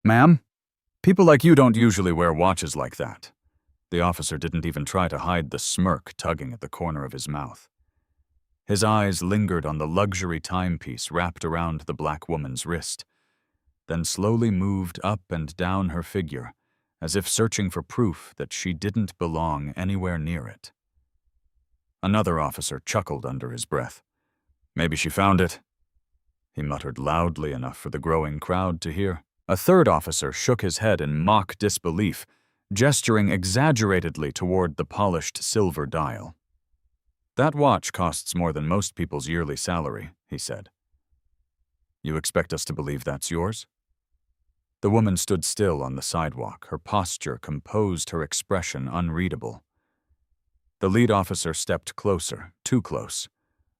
Ma'am, people like you don't usually wear watches like that. The officer didn't even try to hide the smirk tugging at the corner of his mouth. His eyes lingered on the luxury timepiece wrapped around the black woman's wrist, then slowly moved up and down her figure, as if searching for proof that she didn't belong anywhere near it. Another officer chuckled under his breath. Maybe she found it, he muttered loudly enough for the growing crowd to hear. A third officer shook his head in mock disbelief, gesturing exaggeratedly toward the polished silver dial. That watch costs more than most people's yearly salary, he said. You expect us to believe that's yours? The woman stood still on the sidewalk, her posture composed, her expression unreadable. The lead officer stepped closer, too close,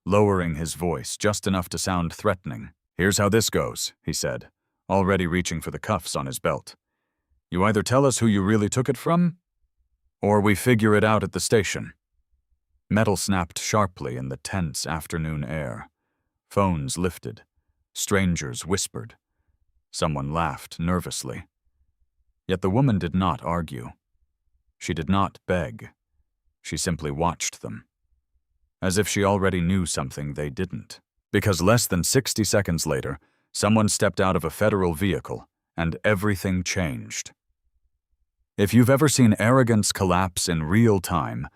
lowering his voice just enough to sound threatening. Here's how this goes, he said, already reaching for the cuffs on his belt. You either tell us who you really took it from, or we figure it out at the station. Metal snapped sharply in the tense afternoon air. Phones lifted. Strangers whispered. Someone laughed nervously. Yet the woman did not argue. She did not beg. She simply watched them, as if she already knew something they didn't. Because less than 60 seconds later, someone stepped out of a federal vehicle, and everything changed. If you've ever seen arrogance collapse in real time,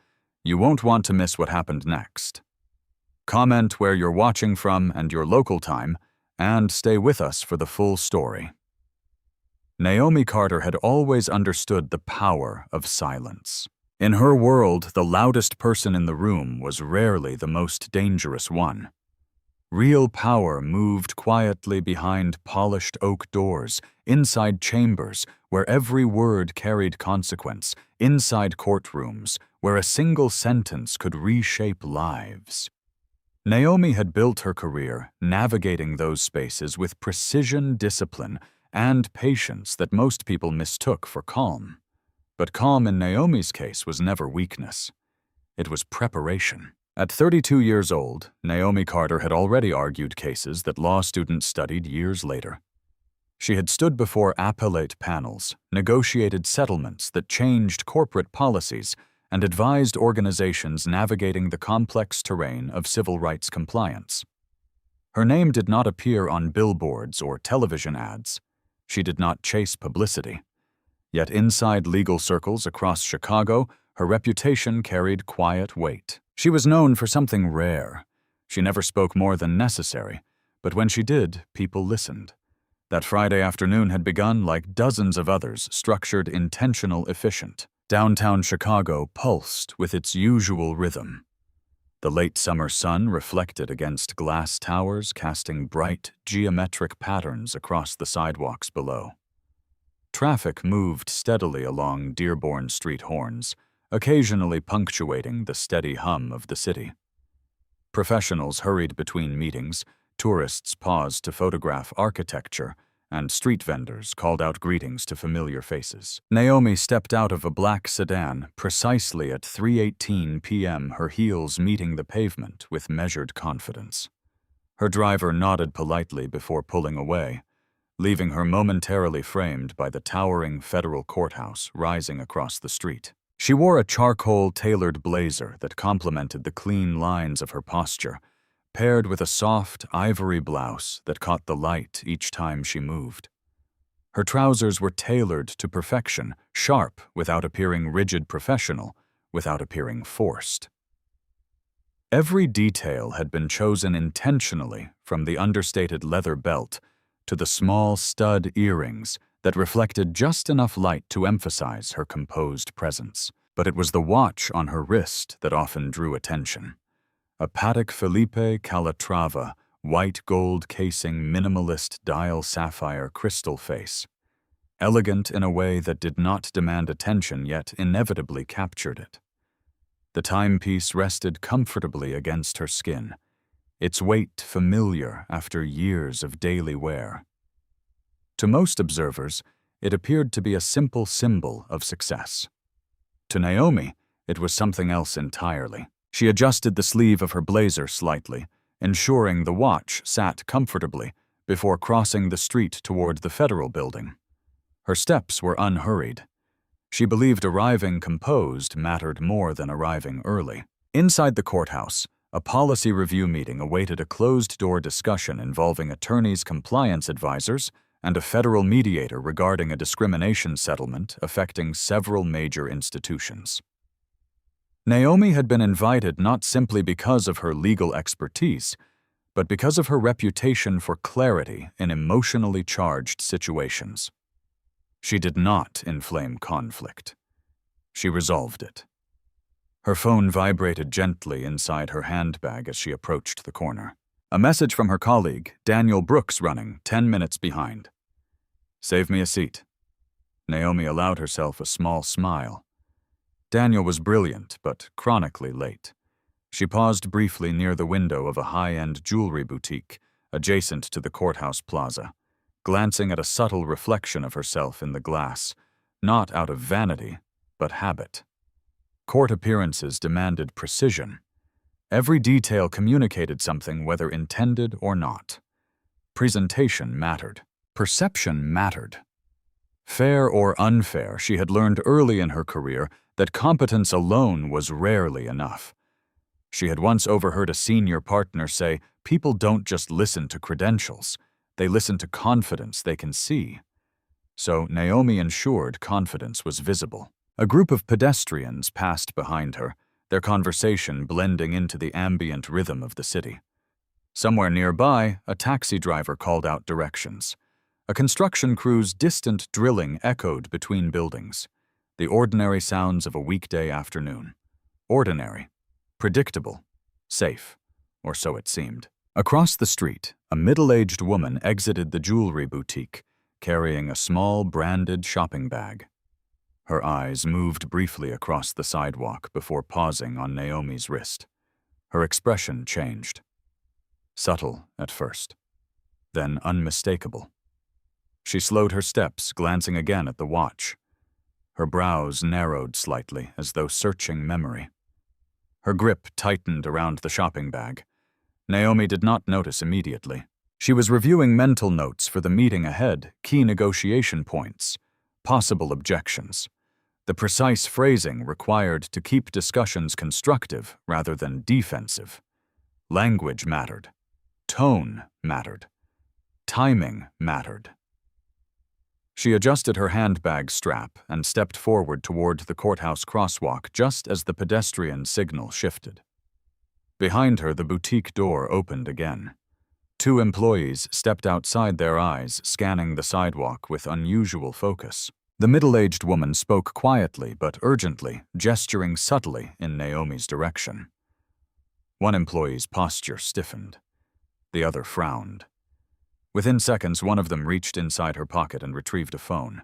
you won't want to miss what happened next. Comment where you're watching from and your local time, and stay with us for the full story. Naomi Carter had always understood the power of silence. In her world, the loudest person in the room was rarely the most dangerous one. Real power moved quietly behind polished oak doors, inside chambers where every word carried consequence, inside courtrooms where a single sentence could reshape lives. Naomi had built her career navigating those spaces with precision, discipline, and patience that most people mistook for calm. But calm in Naomi's case was never weakness. It was preparation. At 32 years old, Naomi Carter had already argued cases that law students studied years later. She had stood before appellate panels, negotiated settlements that changed corporate policies, and advised organizations navigating the complex terrain of civil rights compliance. Her name did not appear on billboards or television ads. She did not chase publicity. Yet inside legal circles across Chicago, her reputation carried quiet weight. She was known for something rare. She never spoke more than necessary, but when she did, people listened. That Friday afternoon had begun like dozens of others, structured, intentional, efficient. Downtown Chicago pulsed with its usual rhythm. The late summer sun reflected against glass towers, casting bright, geometric patterns across the sidewalks below. Traffic moved steadily along Dearborn Street horns, occasionally punctuating the steady hum of the city. Professionals hurried between meetings, tourists paused to photograph architecture, and street vendors called out greetings to familiar faces. Naomi stepped out of a black sedan precisely at 3:18 p.m., her heels meeting the pavement with measured confidence. Her driver nodded politely before pulling away, leaving her momentarily framed by the towering federal courthouse rising across the street. She wore a charcoal-tailored blazer that complemented the clean lines of her posture, paired with a soft, ivory blouse that caught the light each time she moved. Her trousers were tailored to perfection, sharp without appearing rigid, professional without appearing forced. Every detail had been chosen intentionally, from the understated leather belt to the small stud earrings that reflected just enough light to emphasize her composed presence. But it was the watch on her wrist that often drew attention. A Patek Philippe Calatrava, white gold casing, minimalist dial sapphire crystal face. Elegant in a way that did not demand attention, yet inevitably captured it. The timepiece rested comfortably against her skin, its weight familiar after years of daily wear. To most observers, it appeared to be a simple symbol of success. To Naomi, it was something else entirely. She adjusted the sleeve of her blazer slightly, ensuring the watch sat comfortably before crossing the street toward the federal building. Her steps were unhurried. She believed arriving composed mattered more than arriving early. Inside the courthouse, a policy review meeting awaited a closed-door discussion involving attorneys' compliance advisors and a federal mediator regarding a discrimination settlement affecting several major institutions. Naomi had been invited not simply because of her legal expertise, but because of her reputation for clarity in emotionally charged situations. She did not inflame conflict. She resolved it. Her phone vibrated gently inside her handbag as she approached the corner. A message from her colleague, Daniel Brooks, running 10 minutes behind. "Save me a seat." Naomi allowed herself a small smile. Daniel was brilliant, but chronically late. She paused briefly near the window of a high-end jewelry boutique adjacent to the courthouse plaza, glancing at a subtle reflection of herself in the glass, not out of vanity, but habit. Court appearances demanded precision. Every detail communicated something, whether intended or not. Presentation mattered. Perception mattered. Fair or unfair, she had learned early in her career that competence alone was rarely enough. She had once overheard a senior partner say, "People don't just listen to credentials, they listen to confidence they can see." So Naomi ensured confidence was visible. A group of pedestrians passed behind her, their conversation blending into the ambient rhythm of the city. Somewhere nearby, a taxi driver called out directions. A construction crew's distant drilling echoed between buildings, the ordinary sounds of a weekday afternoon. Ordinary, predictable, safe, or so it seemed. Across the street, a middle-aged woman exited the jewelry boutique, carrying a small branded shopping bag. Her eyes moved briefly across the sidewalk before pausing on Naomi's wrist. Her expression changed. Subtle at first, then unmistakable. She slowed her steps, glancing again at the watch. Her brows narrowed slightly, as though searching memory. Her grip tightened around the shopping bag. Naomi did not notice immediately. She was reviewing mental notes for the meeting ahead, key negotiation points, possible objections. The precise phrasing required to keep discussions constructive rather than defensive. Language mattered. Tone mattered. Timing mattered. She adjusted her handbag strap and stepped forward toward the courthouse crosswalk just as the pedestrian signal shifted. Behind her, the boutique door opened again. 2 employees stepped outside their eyes, scanning the sidewalk with unusual focus. The middle-aged woman spoke quietly but urgently, gesturing subtly in Naomi's direction. One employee's posture stiffened. The other frowned. Within seconds, one of them reached inside her pocket and retrieved a phone.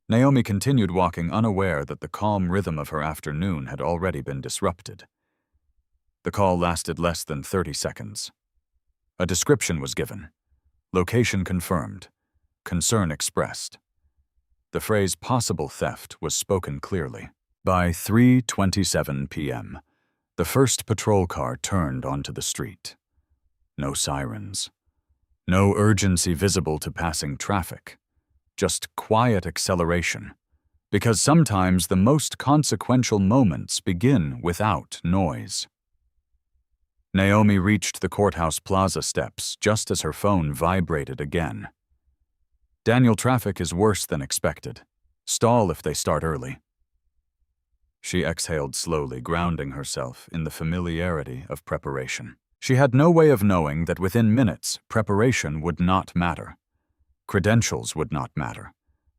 Naomi continued walking, unaware that the calm rhythm of her afternoon had already been disrupted. The call lasted less than 30 seconds. A description was given. Location confirmed. Concern expressed. The phrase "possible theft" was spoken clearly. By 3:27 p.m., the first patrol car turned onto the street. No sirens. No urgency visible to passing traffic. Just quiet acceleration. Because sometimes the most consequential moments begin without noise. Naomi reached the courthouse plaza steps just as her phone vibrated again. "Daniel, traffic is worse than expected. Stall if they start early." She exhaled slowly, grounding herself in the familiarity of preparation. She had no way of knowing that within minutes, preparation would not matter. Credentials would not matter.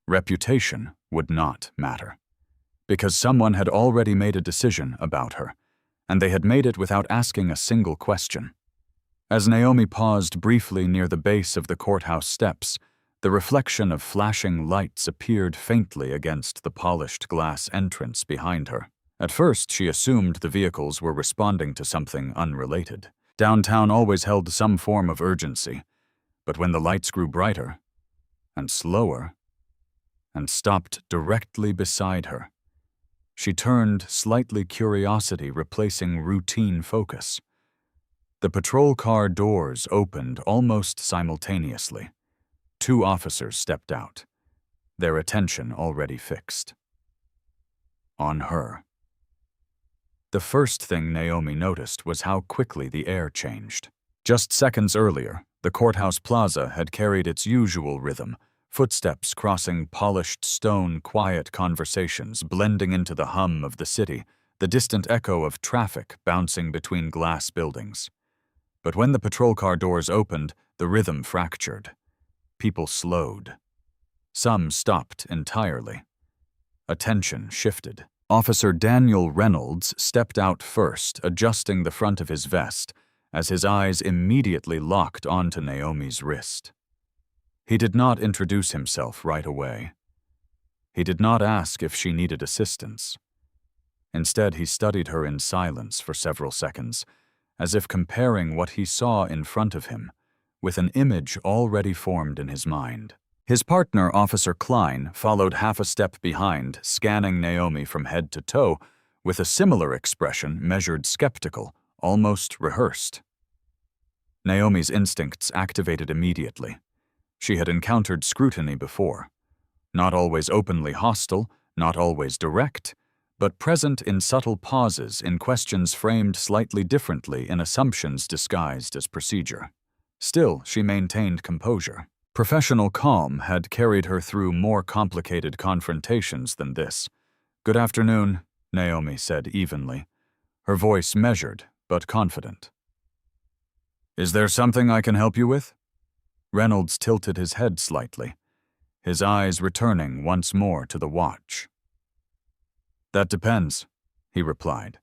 Reputation would not matter. Because someone had already made a decision about her, and they had made it without asking a single question. As Naomi paused briefly near the base of the courthouse steps, the reflection of flashing lights appeared faintly against the polished glass entrance behind her. At first, she assumed the vehicles were responding to something unrelated. Downtown always held some form of urgency, but when the lights grew brighter and slower and stopped directly beside her, she turned, slightly curiosity replacing routine focus. The patrol car doors opened almost simultaneously. 2 officers stepped out. their attention already fixed on her. The first thing Naomi noticed was how quickly the air changed. Just seconds earlier, the courthouse plaza had carried its usual rhythm, footsteps crossing polished stone, quiet conversations blending into the hum of the city, the distant echo of traffic bouncing between glass buildings. But when the patrol car doors opened, the rhythm fractured. People slowed. Some stopped entirely. Attention shifted. Officer Daniel Reynolds stepped out first, adjusting the front of his vest, as his eyes immediately locked onto Naomi's wrist. He did not introduce himself right away. He did not ask if she needed assistance. Instead, he studied her in silence for several seconds, as if comparing what he saw in front of him with an image already formed in his mind. His partner, Officer Klein, followed half a step behind, scanning Naomi from head to toe, with a similar expression measured skeptical, almost rehearsed. Naomi's instincts activated immediately. She had encountered scrutiny before. Not always openly hostile, not always direct, but present in subtle pauses, in questions framed slightly differently, in assumptions disguised as procedure. Still, she maintained composure. Professional calm had carried her through more complicated confrontations than this. "Good afternoon," Naomi said evenly, her voice measured but confident. "Is there something I can help you with?" Reynolds tilted his head slightly, his eyes returning once more to the watch. "That depends," he replied.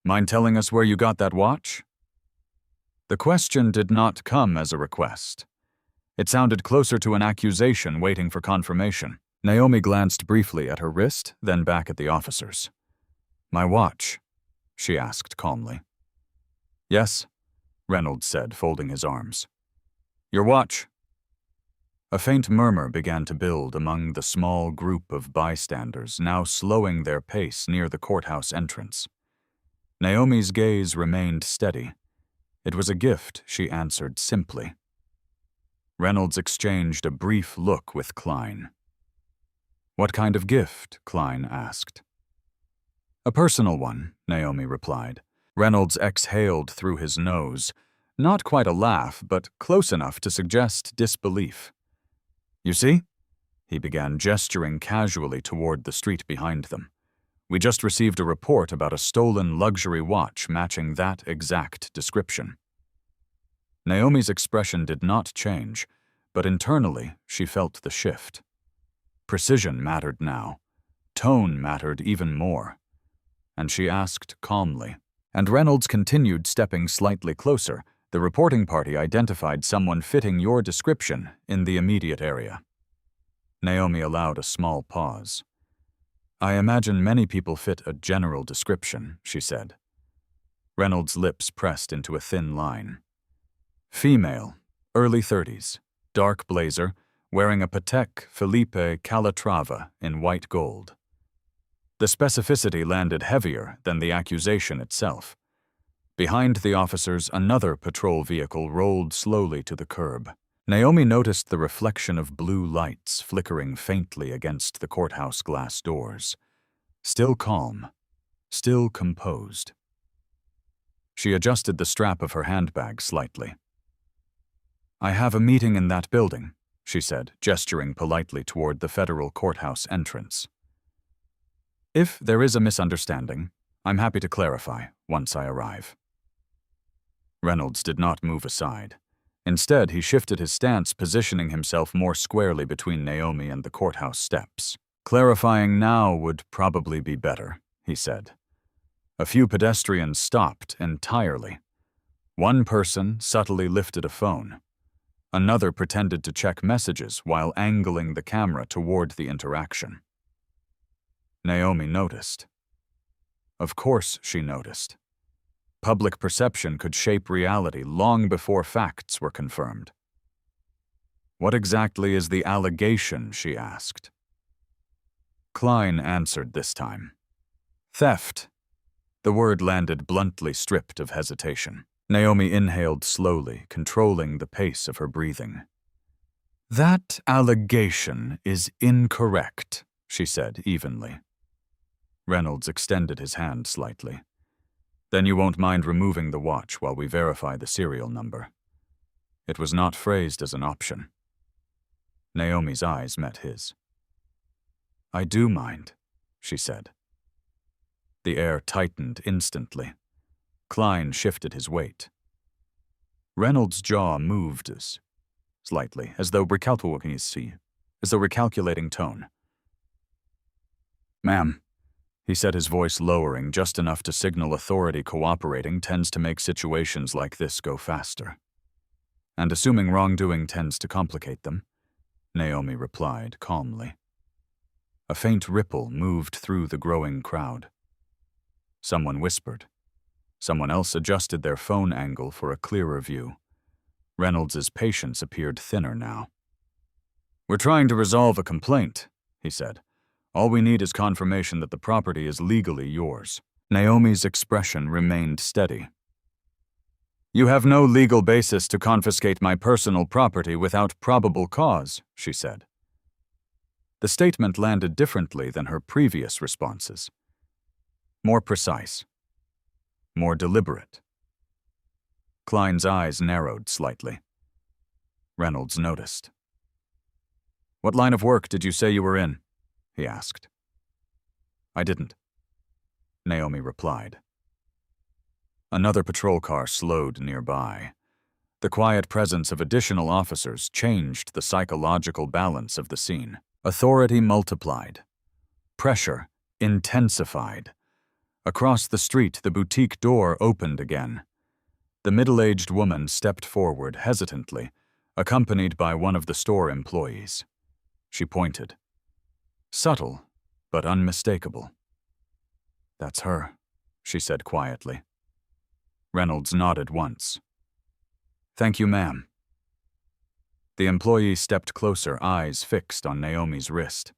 "Mind telling us where you got that watch?" The question did not come as a request. It sounded closer to an accusation waiting for confirmation. Naomi glanced briefly at her wrist, then back at the officers. "My watch?" she asked calmly. "Yes," Reynolds said, folding his arms. "Your watch." A faint murmur began to build among the small group of bystanders, now slowing their pace near the courthouse entrance. Naomi's gaze remained steady. It was a gift, she answered simply. Reynolds exchanged a brief look with Klein. "What kind of gift?" Klein asked. "A personal one," Naomi replied. Reynolds exhaled through his nose, not quite a laugh, but close enough to suggest disbelief. "You see?" He began, gesturing casually toward the street behind them. "We just received a report about a stolen luxury watch matching that exact description." Naomi's expression did not change, but internally she felt the shift. Precision mattered now. Tone mattered even more. And she asked calmly. And Reynolds continued, stepping slightly closer. "The reporting party identified someone fitting your description in the immediate area." Naomi allowed a small pause. "I imagine many people fit a general description," she said. Reynolds' lips pressed into a thin line. "Female, early 30s, dark blazer, wearing a Patek Philippe Calatrava in white gold." The specificity landed heavier than the accusation itself. Behind the officers, another patrol vehicle rolled slowly to the curb. Naomi noticed the reflection of blue lights flickering faintly against the courthouse glass doors. Still calm, still composed. She adjusted the strap of her handbag slightly. "I have a meeting in that building," she said, gesturing politely toward the federal courthouse entrance. "If there is a misunderstanding, I'm happy to clarify once I arrive." Reynolds did not move aside. Instead, he shifted his stance, positioning himself more squarely between Naomi and the courthouse steps. "Clarifying now would probably be better," he said. A few pedestrians stopped entirely. One person subtly lifted a phone. Another pretended to check messages while angling the camera toward the interaction. Naomi noticed. Of course she noticed. Public perception could shape reality long before facts were confirmed. "What exactly is the allegation?" she asked. Klein answered this time. "Theft." The word landed bluntly, stripped of hesitation. Naomi inhaled slowly, controlling the pace of her breathing. That allegation is incorrect, she said evenly. Reynolds extended his hand slightly. Then you won't mind removing the watch while we verify the serial number. It was not phrased as an option. Naomi's eyes met his. I do mind, she said. The air tightened instantly. Klein shifted his weight. Reynolds' jaw moved slightly, as though recalculating tone. Ma'am, he said, his voice lowering just enough to signal authority. Cooperating tends to make situations like this go faster. And assuming wrongdoing tends to complicate them, Naomi replied calmly. A faint ripple moved through the growing crowd. Someone whispered. Someone else adjusted their phone angle for a clearer view. Reynolds's patience appeared thinner now. We're trying to resolve a complaint, he said. All we need is confirmation that the property is legally yours. Naomi's expression remained steady. You have no legal basis to confiscate my personal property without probable cause, she said. The statement landed differently than her previous responses. More precise. More deliberate. Klein's eyes narrowed slightly. Reynolds noticed. What line of work did you say you were in? He asked. I didn't, Naomi replied. Another patrol car slowed nearby. The quiet presence of additional officers changed the psychological balance of the scene. Authority multiplied. Pressure intensified. Across the street, the boutique door opened again. The middle-aged woman stepped forward hesitantly, accompanied by one of the store employees. She pointed. Subtle, but unmistakable. That's her, she said quietly. Reynolds nodded once. Thank you, ma'am. The employee stepped closer, eyes fixed on Naomi's wrist.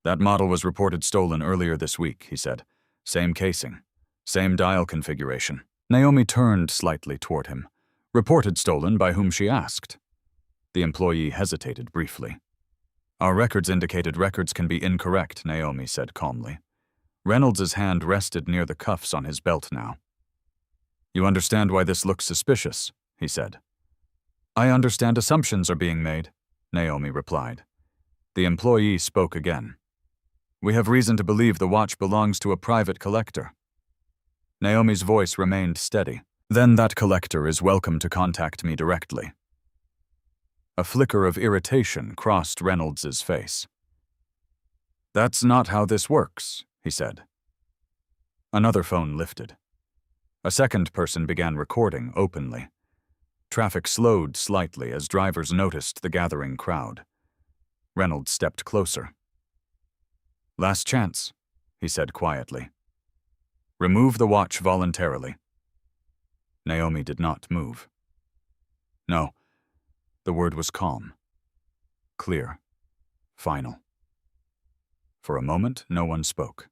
That model was reported stolen earlier this week, he said. Same casing, same dial configuration. Naomi turned slightly toward him. Reported stolen by whom she asked. The employee hesitated briefly. Our records indicated records can be incorrect, Naomi said calmly. Reynolds's hand rested near the cuffs on his belt now. You understand why this looks suspicious, he said. I understand assumptions are being made, Naomi replied. The employee spoke again. We have reason to believe the watch belongs to a private collector. Naomi's voice remained steady. Then that collector is welcome to contact me directly. A flicker of irritation crossed Reynolds's face. That's not how this works, he said. Another phone lifted. A second person began recording openly. Traffic slowed slightly as drivers noticed the gathering crowd. Reynolds stepped closer. Last chance, he said quietly. Remove the watch voluntarily. Naomi did not move. No. The word was calm. Clear. Final. For a moment, no one spoke.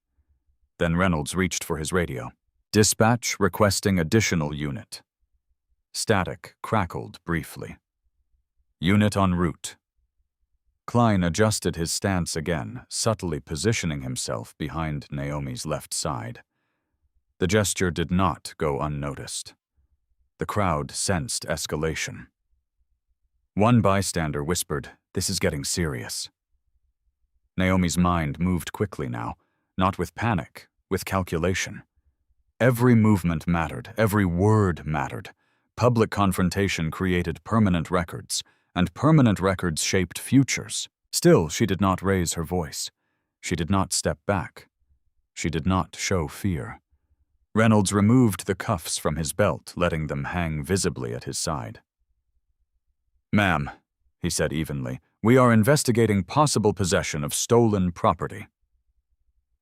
Then Reynolds reached for his radio. Dispatch requesting additional unit. Static crackled briefly. Unit en route. Klein adjusted his stance again, subtly positioning himself behind Naomi's left side. The gesture did not go unnoticed. The crowd sensed escalation. One bystander whispered, "This is getting serious." Naomi's mind moved quickly now, not with panic, with calculation. Every movement mattered, every word mattered. Public confrontation created permanent records, and permanent records shaped futures. Still, she did not raise her voice. She did not step back. She did not show fear. Reynolds removed the cuffs from his belt, letting them hang visibly at his side. Ma'am, he said evenly, we are investigating possible possession of stolen property.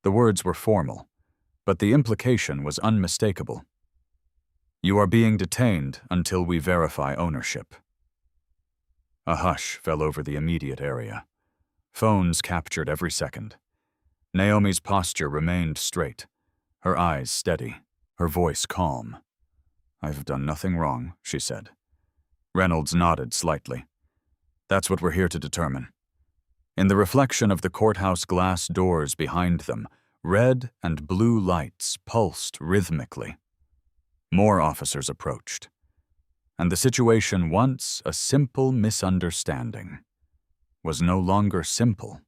The words were formal, but the implication was unmistakable. You are being detained until we verify ownership. A hush fell over the immediate area. Phones captured every second. Naomi's posture remained straight, her eyes steady, her voice calm. I've done nothing wrong, she said. Reynolds nodded slightly. That's what we're here to determine. In the reflection of the courthouse glass doors behind them, red and blue lights pulsed rhythmically. More officers approached, and the situation, once a simple misunderstanding, was no longer simple.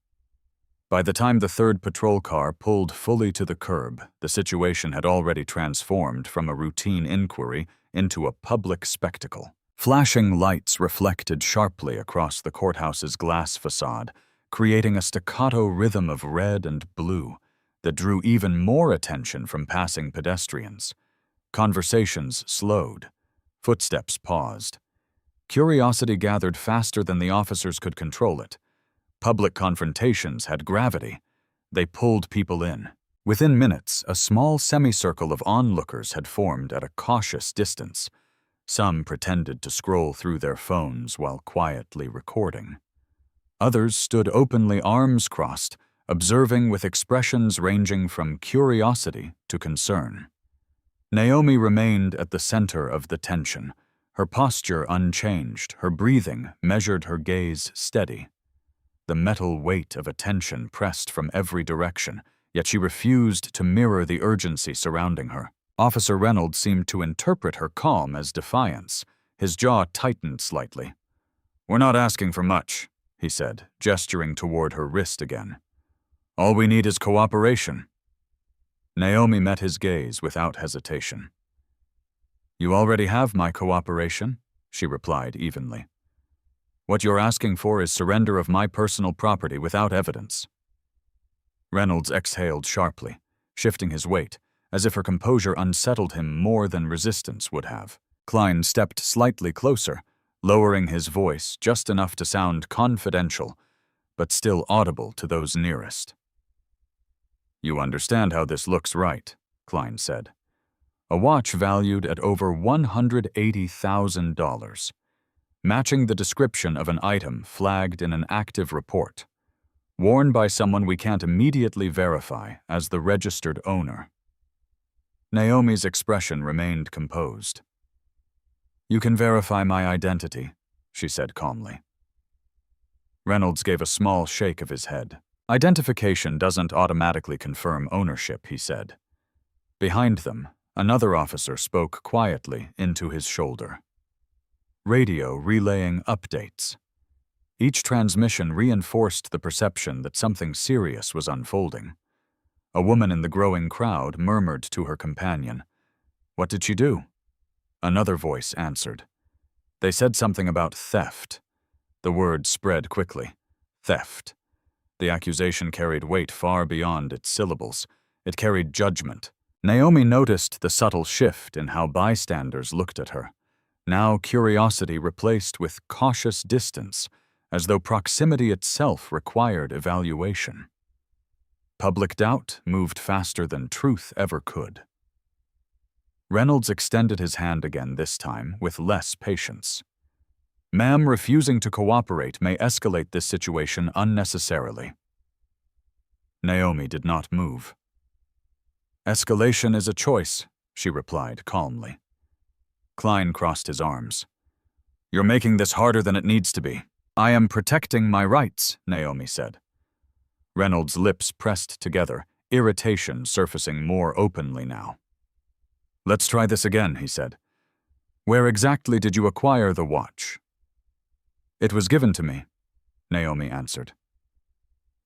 By the time the third patrol car pulled fully to the curb, the situation had already transformed from a routine inquiry into a public spectacle. Flashing lights reflected sharply across the courthouse's glass facade, creating a staccato rhythm of red and blue that drew even more attention from passing pedestrians. Conversations slowed. Footsteps paused. Curiosity gathered faster than the officers could control it. Public confrontations had gravity. They pulled people in. Within minutes, a small semicircle of onlookers had formed at a cautious distance. Some pretended to scroll through their phones while quietly recording. Others stood openly, arms crossed, observing with expressions ranging from curiosity to concern. Naomi remained at the center of the tension, her posture unchanged, her breathing measured, her gaze steady. The metal weight of attention pressed from every direction, yet she refused to mirror the urgency surrounding her. Officer Reynolds seemed to interpret her calm as defiance. His jaw tightened slightly. "We're not asking for much," he said, gesturing toward her wrist again. "All we need is cooperation." Naomi met his gaze without hesitation. "You already have my cooperation," she replied evenly. "What you're asking for is surrender of my personal property without evidence." Reynolds exhaled sharply, shifting his weight, as if her composure unsettled him more than resistance would have. Klein stepped slightly closer, lowering his voice just enough to sound confidential, but still audible to those nearest. "You understand how this looks, right?" Klein said. "A watch valued at over $180,000, matching the description of an item flagged in an active report, worn by someone we can't immediately verify as the registered owner." Naomi's expression remained composed. "You can verify my identity," she said calmly. Reynolds gave a small shake of his head. "Identification doesn't automatically confirm ownership," he said. Behind them, another officer spoke quietly into his shoulder. Radio relaying updates. Each transmission reinforced the perception that something serious was unfolding. A woman in the growing crowd murmured to her companion, "What did she do?" Another voice answered. "They said something about theft." The word spread quickly. Theft. The accusation carried weight far beyond its syllables. It carried judgment. Naomi noticed the subtle shift in how bystanders looked at her. Now curiosity replaced with cautious distance, as though proximity itself required evaluation. Public doubt moved faster than truth ever could. Reynolds extended his hand again, this time with less patience. "Ma'am, refusing to cooperate may escalate this situation unnecessarily." Naomi did not move. "Escalation is a choice," she replied calmly. Klein crossed his arms. "You're making this harder than it needs to be." "I am protecting my rights," Naomi said. Reynolds' lips pressed together, irritation surfacing more openly now. "Let's try this again," he said. "Where exactly did you acquire the watch?" "It was given to me," Naomi answered.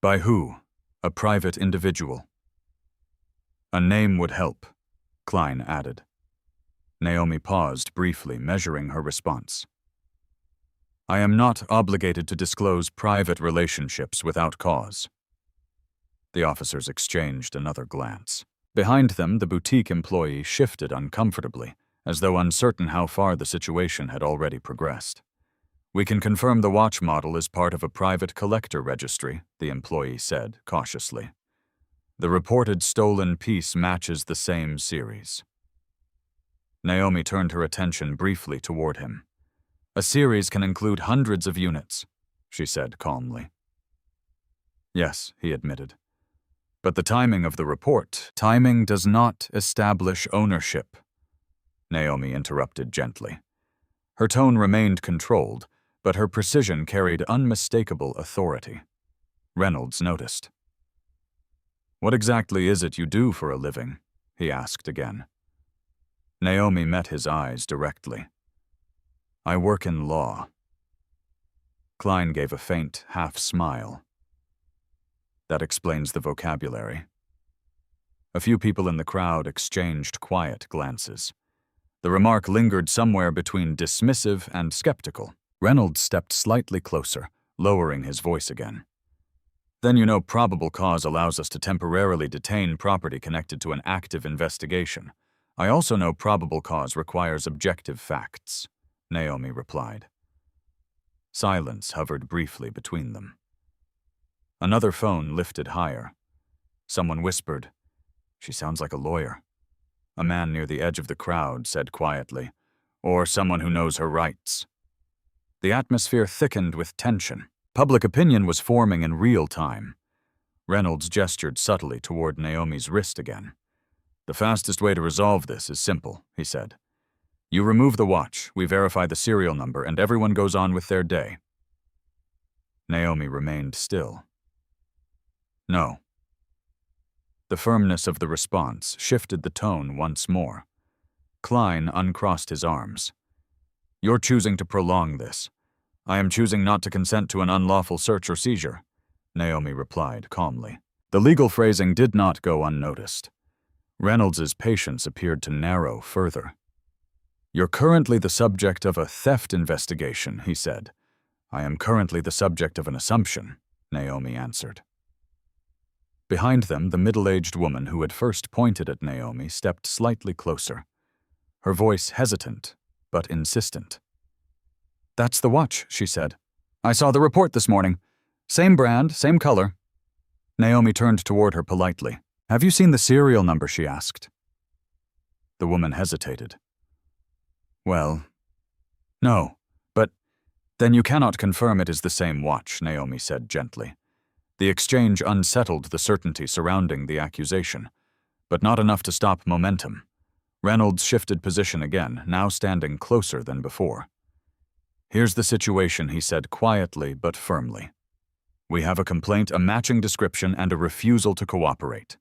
"By who? A private individual." "A name would help," Klein added. Naomi paused briefly, measuring her response. "I am not obligated to disclose private relationships without cause." The officers exchanged another glance. Behind them, the boutique employee shifted uncomfortably, as though uncertain how far the situation had already progressed. "We can confirm the watch model is part of a private collector registry," the employee said cautiously. "The reported stolen piece matches the same series." Naomi turned her attention briefly toward him. "A series can include hundreds of units," she said calmly. "Yes," he admitted. "But the timing of the report, timing does not establish ownership," Naomi interrupted gently. Her tone remained controlled, but her precision carried unmistakable authority. Reynolds noticed. "What exactly is it you do for a living?" he asked again. Naomi met his eyes directly. "I work in law." Klein gave a faint half-smile. "That explains the vocabulary." A few people in the crowd exchanged quiet glances. The remark lingered somewhere between dismissive and skeptical. Reynolds stepped slightly closer, lowering his voice again. "Then you know probable cause allows us to temporarily detain property connected to an active investigation. I also know probable cause requires objective facts," Naomi replied. Silence hovered briefly between them. Another phone lifted higher. Someone whispered, "She sounds like a lawyer." A man near the edge of the crowd said quietly, "Or someone who knows her rights." The atmosphere thickened with tension. Public opinion was forming in real time. Reynolds gestured subtly toward Naomi's wrist again. "The fastest way to resolve this is simple," he said. "You remove the watch, we verify the serial number, and everyone goes on with their day." Naomi remained still. "No." The firmness of the response shifted the tone once more. Klein uncrossed his arms. "You're choosing to prolong this. I am choosing not to consent to an unlawful search or seizure," Naomi replied calmly. The legal phrasing did not go unnoticed. Reynolds's patience appeared to narrow further. "You're currently the subject of a theft investigation," he said. "I am currently the subject of an assumption," Naomi answered. Behind them, the middle-aged woman who had first pointed at Naomi stepped slightly closer, her voice hesitant but insistent. "That's the watch," she said. "I saw the report this morning. Same brand, same color." Naomi turned toward her politely. "Have you seen the serial number?" she asked. The woman hesitated. "Well, no, but then you cannot confirm it is the same watch," Naomi said gently. The exchange unsettled the certainty surrounding the accusation, but not enough to stop momentum. Reynolds shifted position again, now standing closer than before. "Here's the situation," he said quietly but firmly. "We have a complaint, a matching description, and a refusal to cooperate."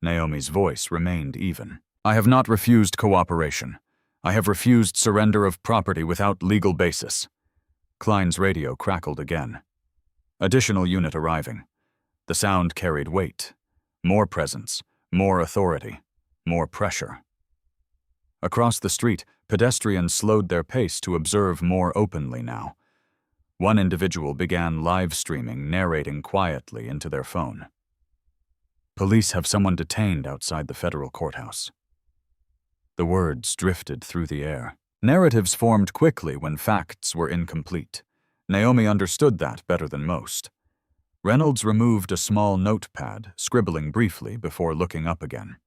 Naomi's voice remained even. "I have not refused cooperation. I have refused surrender of property without legal basis." Klein's radio crackled again. Additional unit arriving. The sound carried weight. More presence, more authority, more pressure. Across the street, pedestrians slowed their pace to observe more openly now. One individual began live streaming, narrating quietly into their phone. "Police have someone detained outside the federal courthouse." The words drifted through the air. Narratives formed quickly when facts were incomplete. Naomi understood that better than most. Reynolds removed a small notepad, scribbling briefly before looking up again.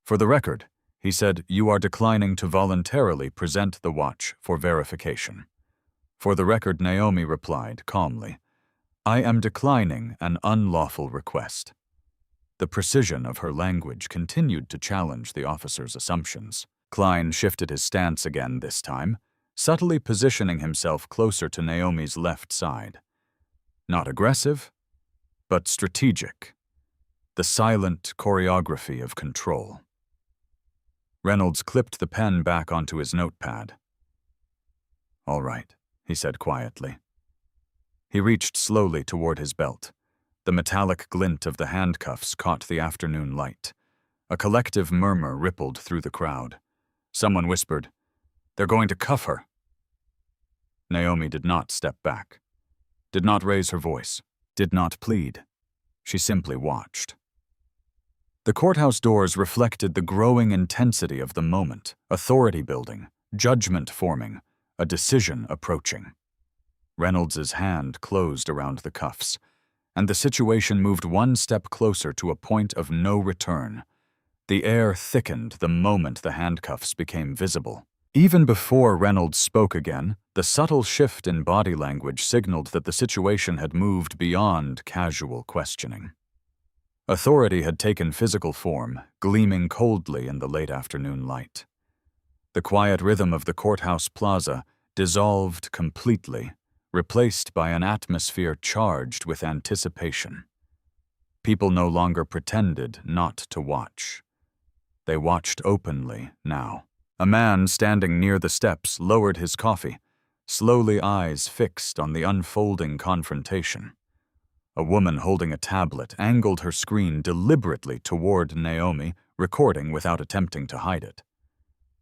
"For the record," he said, "you are declining to voluntarily present the watch for verification." "For the record," Naomi replied calmly, "I am declining an unlawful request." The precision of her language continued to challenge the officer's assumptions. Klein shifted his stance again this time, subtly positioning himself closer to Naomi's left side. Not aggressive, but strategic. The silent choreography of control. Reynolds clipped the pen back onto his notepad. "All right," he said quietly. He reached slowly toward his belt. The metallic glint of the handcuffs caught the afternoon light. A collective murmur rippled through the crowd. Someone whispered, "They're going to cuff her." Naomi did not step back, did not raise her voice, did not plead. She simply watched. The courthouse doors reflected the growing intensity of the moment, authority building, judgment forming, a decision approaching. Reynolds's hand closed around the cuffs, and the situation moved one step closer to a point of no return. The air thickened the moment the handcuffs became visible. Even before Reynolds spoke again, the subtle shift in body language signaled that the situation had moved beyond casual questioning. Authority had taken physical form, gleaming coldly in the late afternoon light. The quiet rhythm of the courthouse plaza dissolved completely, replaced by an atmosphere charged with anticipation. People no longer pretended not to watch. They watched openly now. A man standing near the steps lowered his coffee, slowly, eyes fixed on the unfolding confrontation. A woman holding a tablet angled her screen deliberately toward Naomi, recording without attempting to hide it.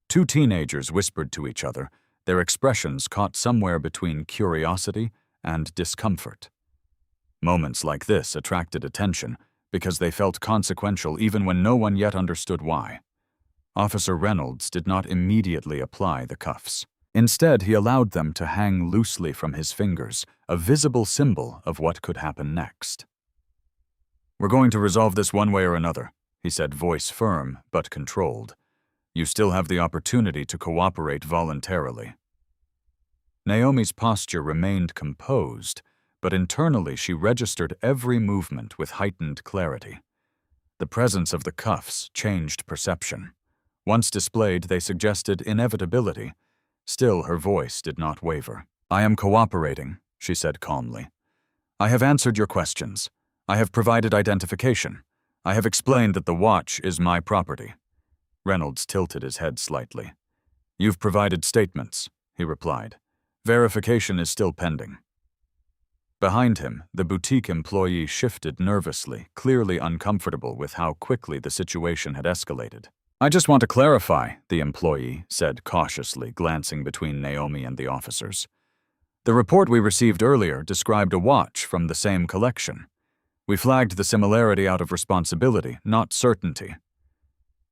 Two teenagers whispered to each other, their expressions caught somewhere between curiosity and discomfort. Moments like this attracted attention because they felt consequential even when no one yet understood why. Officer Reynolds did not immediately apply the cuffs. Instead, he allowed them to hang loosely from his fingers, a visible symbol of what could happen next. "We're going to resolve this one way or another," he said, voice firm but controlled. "You still have the opportunity to cooperate voluntarily." Naomi's posture remained composed, but internally she registered every movement with heightened clarity. The presence of the cuffs changed perception. Once displayed, they suggested inevitability. Still, her voice did not waver. "I am cooperating," she said calmly. "I have answered your questions. I have provided identification. I have explained that the watch is my property." Reynolds tilted his head slightly. "You've provided statements," he replied. "Verification is still pending." Behind him, the boutique employee shifted nervously, clearly uncomfortable with how quickly the situation had escalated. "I just want to clarify," the employee said cautiously, glancing between Naomi and the officers. "The report we received earlier described a watch from the same collection. We flagged the similarity out of responsibility, not certainty."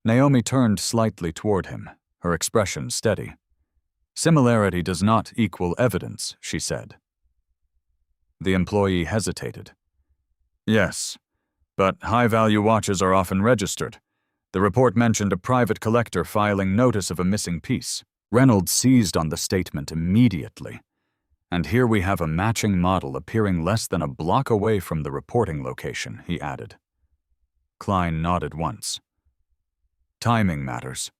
Naomi turned slightly toward him, her expression steady. "Similarity does not equal evidence," she said. The employee hesitated. "Yes, but high-value watches are often registered. The report mentioned a private collector filing notice of a missing piece." Reynolds seized on the statement immediately. "And here we have a matching model appearing less than a block away from the reporting location," he added. Klein nodded once. "Timing matters."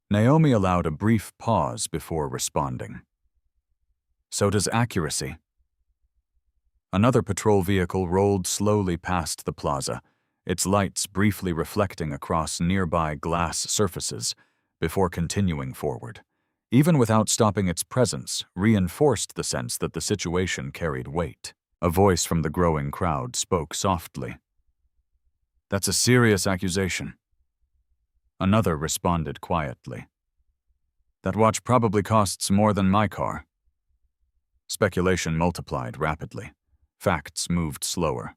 Naomi allowed a brief pause before responding. "So does accuracy." Another patrol vehicle rolled slowly past the plaza, its lights briefly reflecting across nearby glass surfaces, before continuing forward. Even without stopping, its presence reinforced the sense that the situation carried weight. A voice from the growing crowd spoke softly. "That's a serious accusation." Another responded quietly. "That watch probably costs more than my car." Speculation multiplied rapidly. Facts moved slower.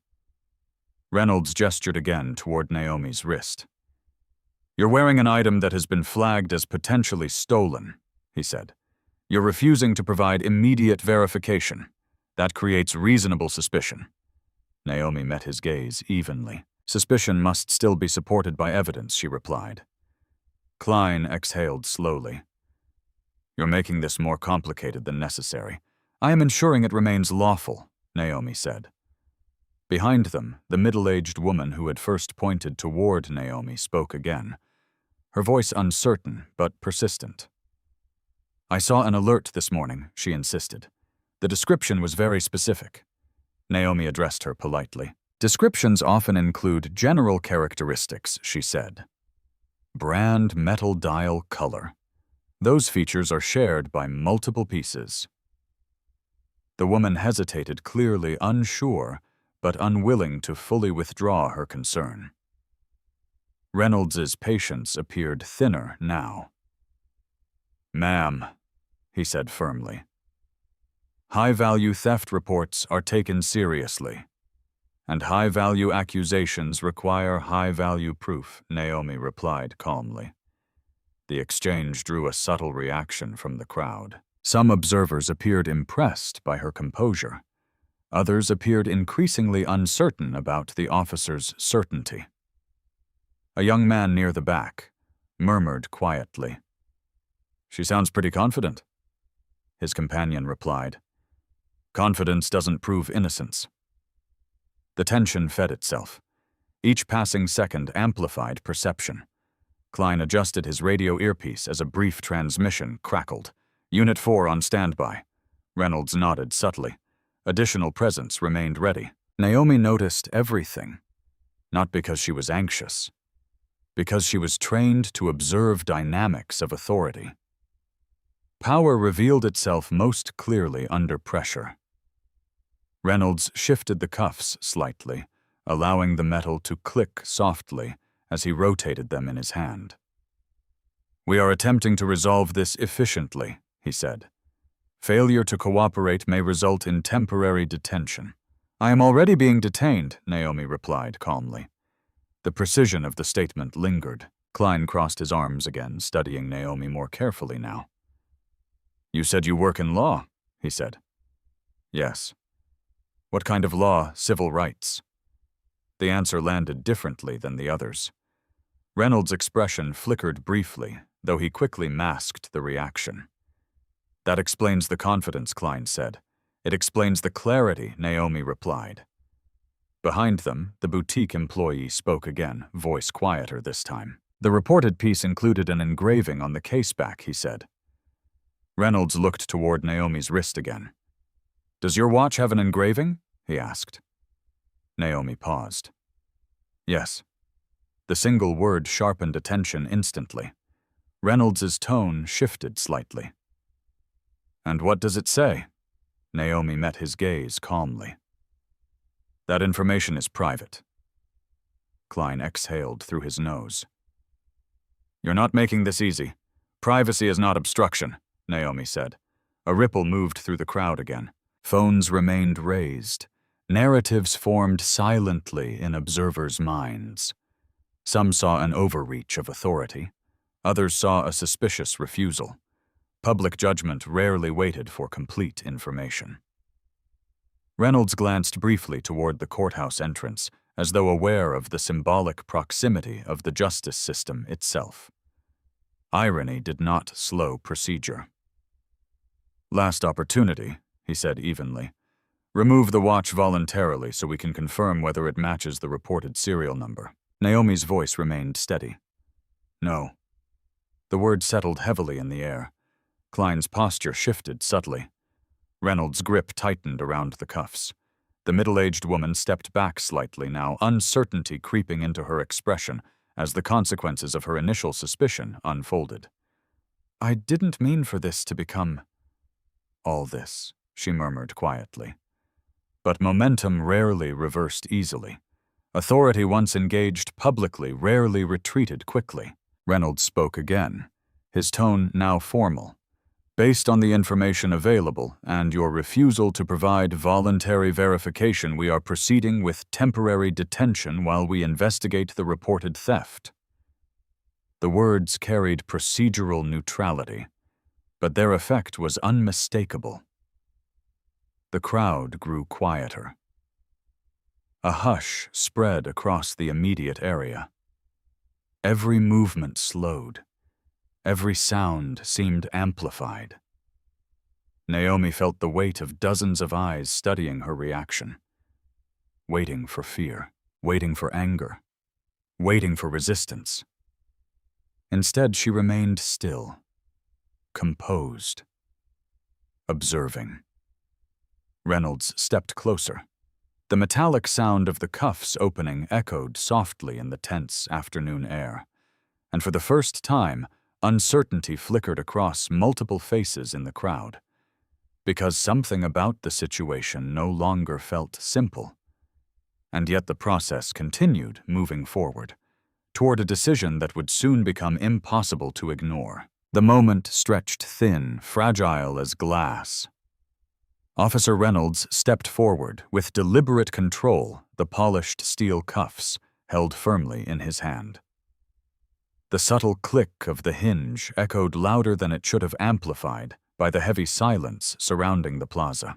Reynolds gestured again toward Naomi's wrist. "You're wearing an item that has been flagged as potentially stolen," he said. "You're refusing to provide immediate verification. That creates reasonable suspicion." Naomi met his gaze evenly. "Suspicion must still be supported by evidence," she replied. Klein exhaled slowly. "You're making this more complicated than necessary. I am ensuring it remains lawful," Naomi said. Behind them, the middle-aged woman who had first pointed toward Naomi spoke again, her voice uncertain but persistent. "I saw an alert this morning," she insisted. "The description was very specific." Naomi addressed her politely. "Descriptions often include general characteristics," she said. "Brand, metal dial, color. Those features are shared by multiple pieces." The woman hesitated, clearly unsure, but unwilling to fully withdraw her concern. Reynolds's patience appeared thinner now. "Ma'am," he said firmly, "high-value theft reports are taken seriously, and high-value accusations require high-value proof," Naomi replied calmly. The exchange drew a subtle reaction from the crowd. Some observers appeared impressed by her composure. Others appeared increasingly uncertain about the officer's certainty. A young man near the back murmured quietly, "She sounds pretty confident." His companion replied, "Confidence doesn't prove innocence." The tension fed itself. Each passing second amplified perception. Klein adjusted his radio earpiece as a brief transmission crackled, Unit 4 on standby. Reynolds nodded subtly. Additional presence remained ready. Naomi noticed everything, not because she was anxious, because she was trained to observe dynamics of authority. Power revealed itself most clearly under pressure. Reynolds shifted the cuffs slightly, allowing the metal to click softly as he rotated them in his hand. "We are attempting to resolve this efficiently," he said. "Failure to cooperate may result in temporary detention." "I am already being detained," Naomi replied calmly. The precision of the statement lingered. Klein crossed his arms again, studying Naomi more carefully now. "You said you work in law," he said. "Yes." "What kind of law? Civil rights?" The answer landed differently than the others. Reynolds' expression flickered briefly, though he quickly masked the reaction. "That explains the confidence," Klein said. "It explains the clarity," Naomi replied. Behind them, the boutique employee spoke again, voice quieter this time. "The reported piece included an engraving on the case back," he said. Reynolds looked toward Naomi's wrist again. "Does your watch have an engraving?" he asked. Naomi paused. "Yes." The single word sharpened attention instantly. Reynolds's tone shifted slightly. "And what does it say?" Naomi met his gaze calmly. "That information is private." Klein exhaled through his nose. "You're not making this easy. Privacy is not obstruction," Naomi said. A ripple moved through the crowd again. Phones remained raised. Narratives formed silently in observers' minds. Some saw an overreach of authority. Others saw a suspicious refusal. Public judgment rarely waited for complete information. Reynolds glanced briefly toward the courthouse entrance, as though aware of the symbolic proximity of the justice system itself. Irony did not slow procedure. "Last opportunity," he said evenly. "Remove the watch voluntarily so we can confirm whether it matches the reported serial number." Naomi's voice remained steady. "No." The word settled heavily in the air. Klein's posture shifted subtly. Reynolds' grip tightened around the cuffs. The middle-aged woman stepped back slightly now, uncertainty creeping into her expression as the consequences of her initial suspicion unfolded. "I didn't mean for this to become all this," she murmured quietly. But momentum rarely reversed easily. Authority once engaged publicly rarely retreated quickly. Reynolds spoke again, his tone now formal. "Based on the information available and your refusal to provide voluntary verification, we are proceeding with temporary detention while we investigate the reported theft." The words carried procedural neutrality, but their effect was unmistakable. The crowd grew quieter. A hush spread across the immediate area. Every movement slowed. Every sound seemed amplified. Naomi felt the weight of dozens of eyes studying her reaction. Waiting for fear, waiting for anger, waiting for resistance. Instead, she remained still, composed, observing. Reynolds stepped closer. The metallic sound of the cuffs opening echoed softly in the tense afternoon air, and for the first time, uncertainty flickered across multiple faces in the crowd. Because something about the situation no longer felt simple. And yet the process continued, moving forward, toward a decision that would soon become impossible to ignore. The moment stretched thin, fragile as glass. Officer Reynolds stepped forward with deliberate control, the polished steel cuffs held firmly in his hand. The subtle click of the hinge echoed louder than it should have amplified by the heavy silence surrounding the plaza.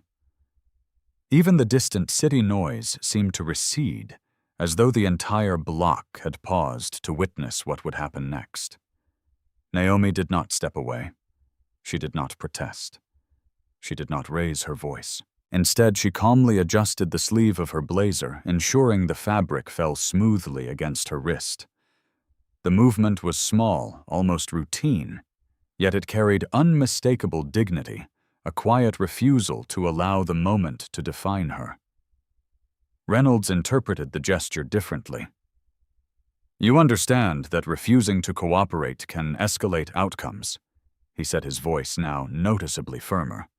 Even the distant city noise seemed to recede, as though the entire block had paused to witness what would happen next. Naomi did not step away. She did not protest. She did not raise her voice. Instead, she calmly adjusted the sleeve of her blazer, ensuring the fabric fell smoothly against her wrist. The movement was small, almost routine, Yet it carried unmistakable dignity, a quiet refusal to allow the moment to define her. Reynolds interpreted the gesture differently. "You understand that refusing to cooperate can escalate outcomes," he said, his voice now noticeably firmer.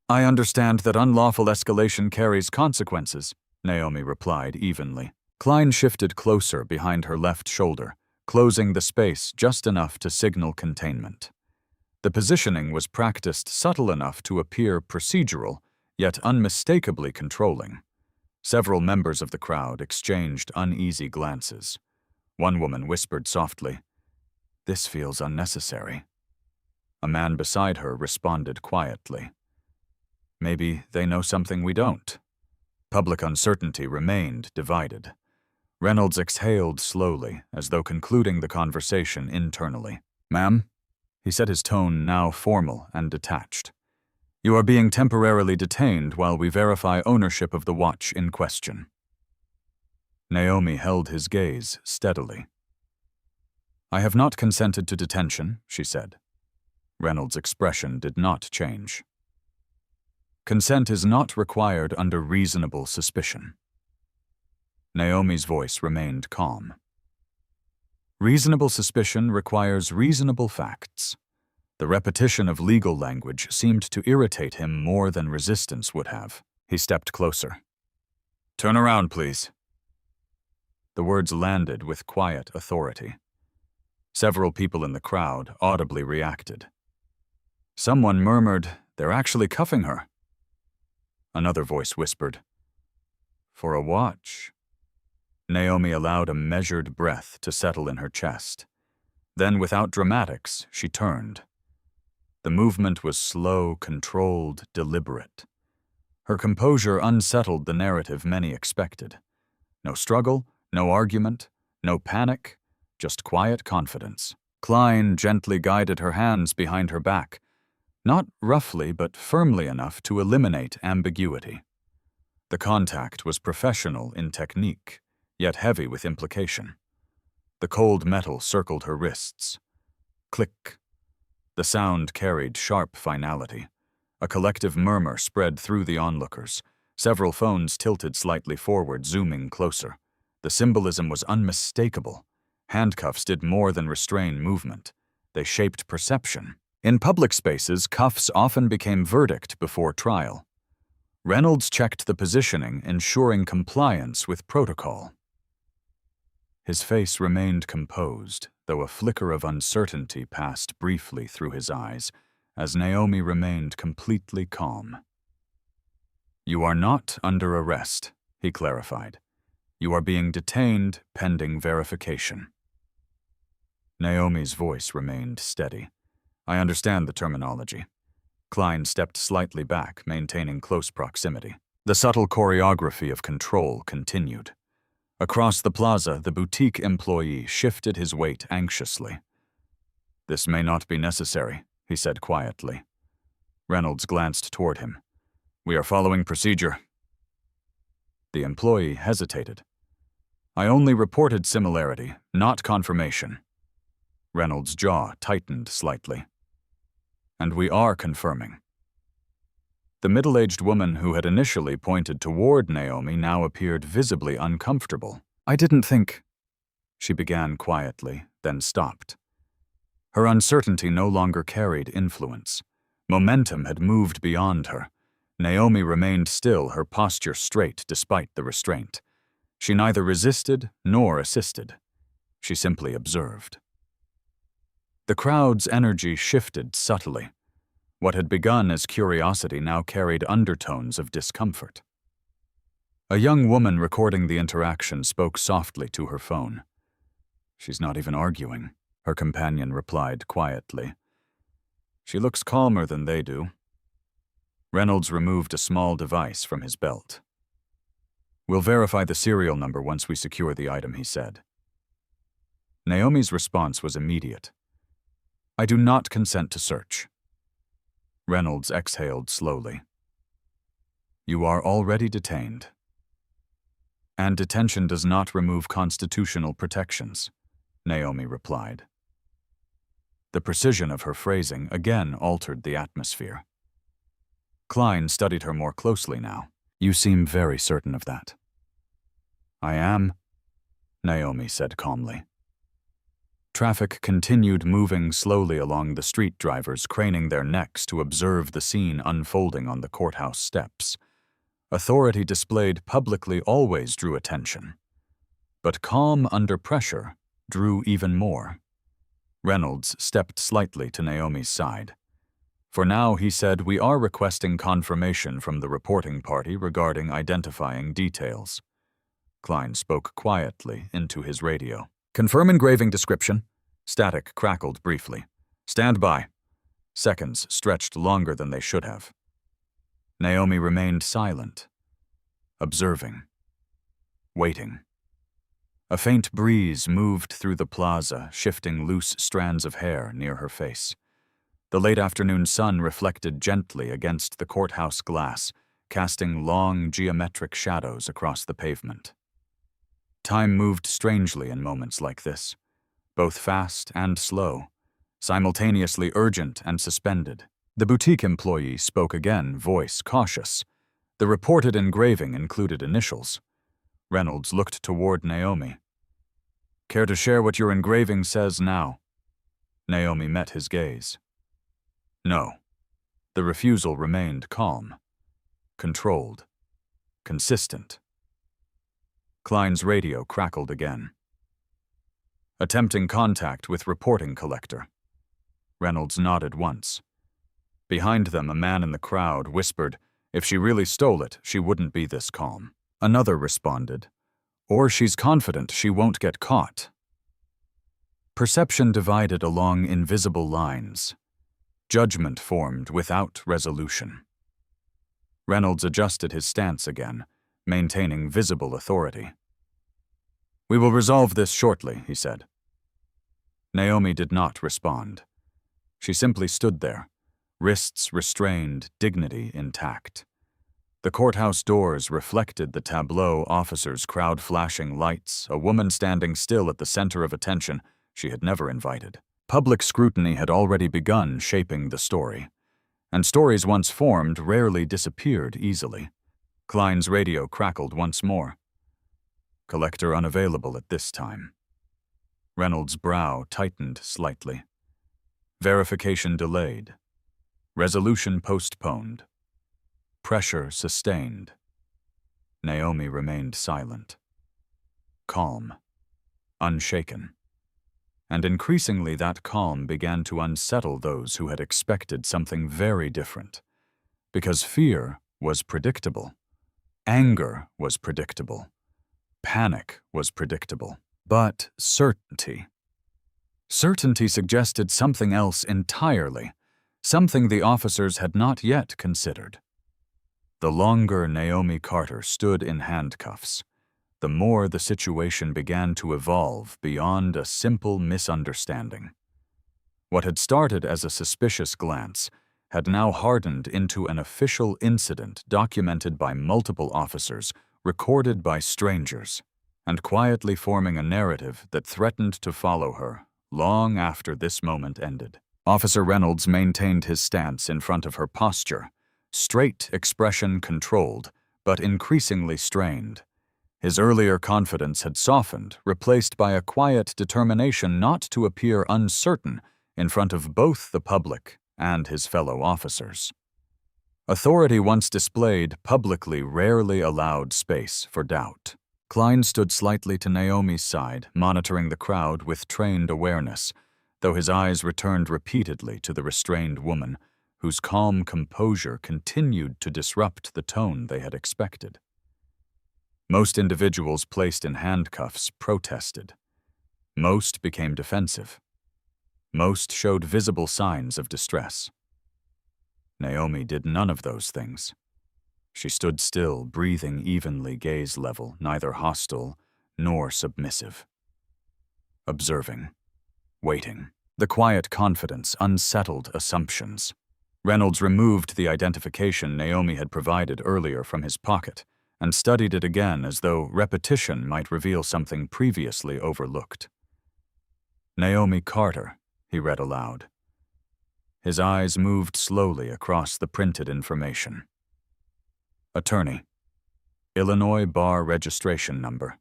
"I understand that unlawful escalation carries consequences," Naomi replied evenly. Klein shifted closer behind her left shoulder, closing the space just enough to signal containment. The positioning was practiced subtle enough to appear procedural, yet unmistakably controlling. Several members of the crowd exchanged uneasy glances. One woman whispered softly, "This feels unnecessary." A man beside her responded quietly, "Maybe they know something we don't." Public uncertainty remained divided. Reynolds exhaled slowly, as though concluding the conversation internally. "Ma'am?" he said, his tone now formal and detached. "You are being temporarily detained while we verify ownership of the watch in question." Naomi held his gaze steadily. "I have not consented to detention," she said. Reynolds' expression did not change. "Consent is not required under reasonable suspicion." Naomi's voice remained calm. "Reasonable suspicion requires reasonable facts." The repetition of legal language seemed to irritate him more than resistance would have. He stepped closer. "Turn around, please." The words landed with quiet authority. Several people in the crowd audibly reacted. Someone murmured, "They're actually cuffing her." Another voice whispered, "For a watch." Naomi allowed a measured breath to settle in her chest. Then, without dramatics, she turned. The movement was slow, controlled, deliberate. Her composure unsettled the narrative many expected. No struggle, no argument, no panic, just quiet confidence. Klein gently guided her hands behind her back, not roughly but firmly enough to eliminate ambiguity. The contact was professional in technique, yet heavy with implication. The cold metal circled her wrists. Click. The sound carried sharp finality. A collective murmur spread through the onlookers. Several phones tilted slightly forward, zooming closer. The symbolism was unmistakable. Handcuffs did more than restrain movement. They shaped perception. In public spaces, cuffs often became verdict before trial. Reynolds checked the positioning, ensuring compliance with protocol. His face remained composed, though a flicker of uncertainty passed briefly through his eyes, as Naomi remained completely calm. "You are not under arrest," he clarified. "You are being detained pending verification." Naomi's voice remained steady. "I understand the terminology." Klein stepped slightly back, maintaining close proximity. The subtle choreography of control continued. Across the plaza, the boutique employee shifted his weight anxiously. "This may not be necessary," he said quietly. Reynolds glanced toward him. "We are following procedure." The employee hesitated. "I only reported similarity, not confirmation." Reynolds' jaw tightened slightly. "And we are confirming." The middle-aged woman who had initially pointed toward Naomi now appeared visibly uncomfortable. "I didn't think—" she began quietly, then stopped. Her uncertainty no longer carried influence. Momentum had moved beyond her. Naomi remained still, her posture straight despite the restraint. She neither resisted nor assisted. She simply observed. The crowd's energy shifted subtly. What had begun as curiosity now carried undertones of discomfort. A young woman recording the interaction spoke softly to her phone. "She's not even arguing," her companion replied quietly. "She looks calmer than they do." Reynolds removed a small device from his belt. "We'll verify the serial number once we secure the item," he said. Naomi's response was immediate. "I do not consent to search." Reynolds exhaled slowly. "You are already detained." "And detention does not remove constitutional protections," Naomi replied. The precision of her phrasing again altered the atmosphere. Klein studied her more closely now. "You seem very certain of that." "I am," Naomi said calmly. Traffic continued moving slowly along the street, drivers craning their necks to observe the scene unfolding on the courthouse steps. Authority displayed publicly always drew attention, but calm under pressure drew even more. Reynolds stepped slightly to Naomi's side. "For now," he said, "we are requesting confirmation from the reporting party regarding identifying details." Klein spoke quietly into his radio. "Confirm engraving description." Static crackled briefly. "Stand by." Seconds stretched longer than they should have. Naomi remained silent, observing, waiting. A faint breeze moved through the plaza, shifting loose strands of hair near her face. The late afternoon sun reflected gently against the courthouse glass, casting long geometric shadows across the pavement. Time moved strangely in moments like this, both fast and slow, simultaneously urgent and suspended. The boutique employee spoke again, voice cautious. The reported engraving included initials. Reynolds looked toward Naomi. "Care to share what your engraving says now?" Naomi met his gaze. No. The refusal remained calm, controlled, consistent. Klein's radio crackled again. "Attempting contact with reporting collector." Reynolds nodded once. Behind them, a man in the crowd whispered, "If she really stole it, she wouldn't be this calm." Another responded, "Or she's confident she won't get caught." Perception divided along invisible lines. Judgment formed without resolution. Reynolds adjusted his stance again, maintaining visible authority. "We will resolve this shortly," he said. Naomi did not respond. She simply stood there, wrists restrained, dignity intact. The courthouse doors reflected the tableau, officers' crowd flashing lights, a woman standing still at the center of attention she had never invited. Public scrutiny had already begun shaping the story, and stories once formed rarely disappeared easily. Klein's radio crackled once more. "Collector unavailable at this time." Reynolds' brow tightened slightly. Verification delayed. Resolution postponed. Pressure sustained. Naomi remained silent. Calm. Unshaken. And increasingly that calm began to unsettle those who had expected something very different. Because fear was predictable. Anger was predictable. Panic was predictable. But certainty. Certainty suggested something else entirely, something the officers had not yet considered. The longer Naomi Carter stood in handcuffs, the more the situation began to evolve beyond a simple misunderstanding. What had started as a suspicious glance had now hardened into an official incident documented by multiple officers, recorded by strangers, and quietly forming a narrative that threatened to follow her long after this moment ended. Officer Reynolds maintained his stance in front of her posture, straight, expression controlled, but increasingly strained. His earlier confidence had softened, replaced by a quiet determination not to appear uncertain in front of both the public and his fellow officers. Authority once displayed publicly rarely allowed space for doubt. Klein stood slightly to Naomi's side, monitoring the crowd with trained awareness, though his eyes returned repeatedly to the restrained woman, whose calm composure continued to disrupt the tone they had expected. Most individuals placed in handcuffs protested. Most became defensive. Most showed visible signs of distress. Naomi did none of those things. She stood still, breathing evenly, gaze level, neither hostile nor submissive. Observing. Waiting. The quiet confidence unsettled assumptions. Reynolds removed the identification Naomi had provided earlier from his pocket and studied it again as though repetition might reveal something previously overlooked. "Naomi Carter," he read aloud. His eyes moved slowly across the printed information. Attorney. Illinois Bar Registration Number.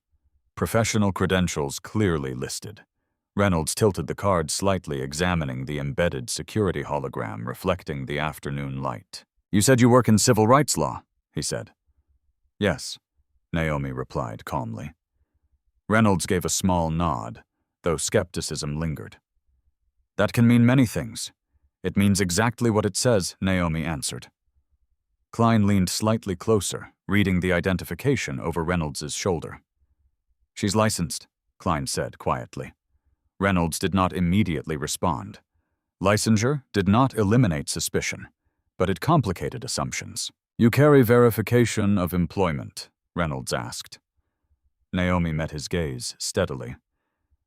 Professional credentials clearly listed. Reynolds tilted the card slightly, examining the embedded security hologram reflecting the afternoon light. You said you work in civil rights law, he said. Yes, Naomi replied calmly. Reynolds gave a small nod, though skepticism lingered. That can mean many things. It means exactly what it says, Naomi answered. Klein leaned slightly closer, reading the identification over Reynolds' shoulder. She's licensed, Klein said quietly. Reynolds did not immediately respond. Licensure did not eliminate suspicion, but it complicated assumptions. You carry verification of employment, Reynolds asked. Naomi met his gaze steadily.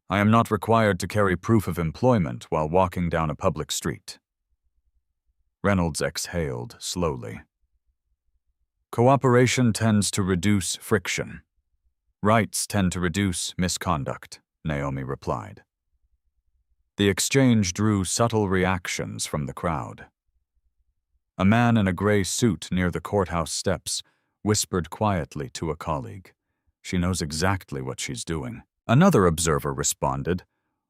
I am not required to carry proof of employment while walking down a public street. Reynolds exhaled slowly. Cooperation tends to reduce friction. Rights tend to reduce misconduct, Naomi replied. The exchange drew subtle reactions from the crowd. A man in a gray suit near the courthouse steps whispered quietly to a colleague. She knows exactly what she's doing. Another observer responded,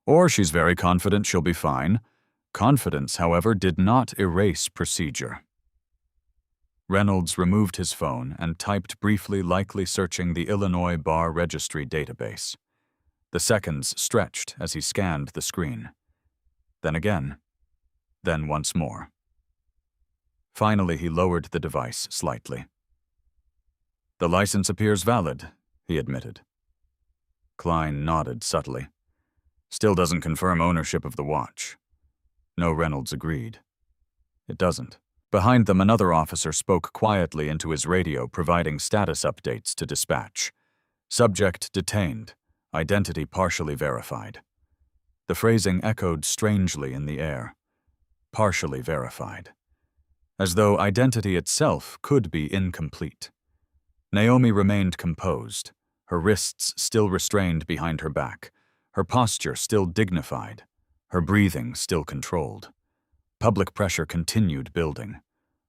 or she's very confident she'll be fine. Confidence, however, did not erase procedure. Reynolds removed his phone and typed briefly, likely searching the Illinois Bar Registry database. The seconds stretched as he scanned the screen. Then again. Then once more. Finally, he lowered the device slightly. The license appears valid, he admitted. Klein nodded subtly. Still doesn't confirm ownership of the watch. No, Reynolds agreed. It doesn't. Behind them, another officer spoke quietly into his radio, providing status updates to dispatch. Subject detained. Identity partially verified. The phrasing echoed strangely in the air. Partially verified. As though identity itself could be incomplete. Naomi remained composed, her wrists still restrained behind her back, her posture still dignified, her breathing still controlled. Public pressure continued building.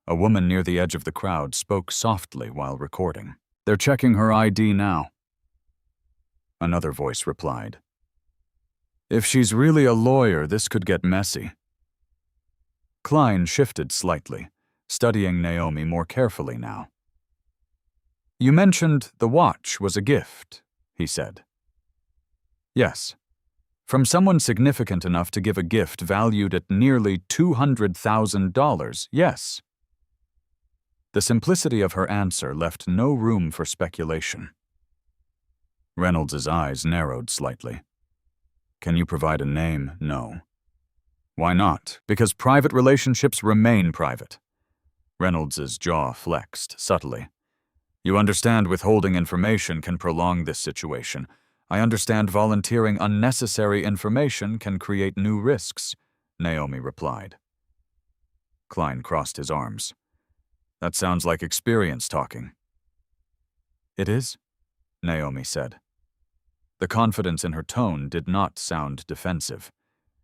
A woman near the edge of the crowd spoke softly while recording. They're checking her ID now. Another voice replied. If she's really a lawyer, this could get messy. Klein shifted slightly, studying Naomi more carefully now. You mentioned the watch was a gift, he said. Yes. From someone significant enough to give a gift valued at nearly $200,000, yes. The simplicity of her answer left no room for speculation. Reynolds' eyes narrowed slightly. Can you provide a name? No. Why not? Because private relationships remain private. Reynolds' jaw flexed subtly. You understand withholding information can prolong this situation. I understand volunteering unnecessary information can create new risks, Naomi replied. Klein crossed his arms. That sounds like experience talking. It is, Naomi said. The confidence in her tone did not sound defensive.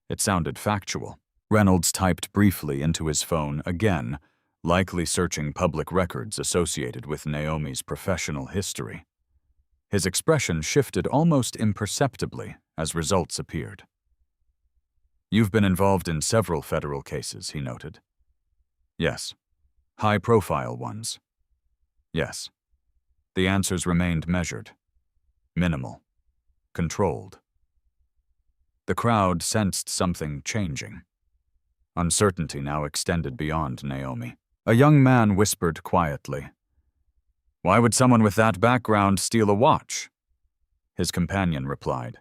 It sounded factual. Reynolds typed briefly into his phone again, likely searching public records associated with Naomi's professional history. His expression shifted almost imperceptibly as results appeared. You've been involved in several federal cases, he noted. Yes. High-profile ones. Yes. The answers remained measured. Minimal. Controlled. The crowd sensed something changing. Uncertainty now extended beyond Naomi. A young man whispered quietly. Why would someone with that background steal a watch? His companion replied.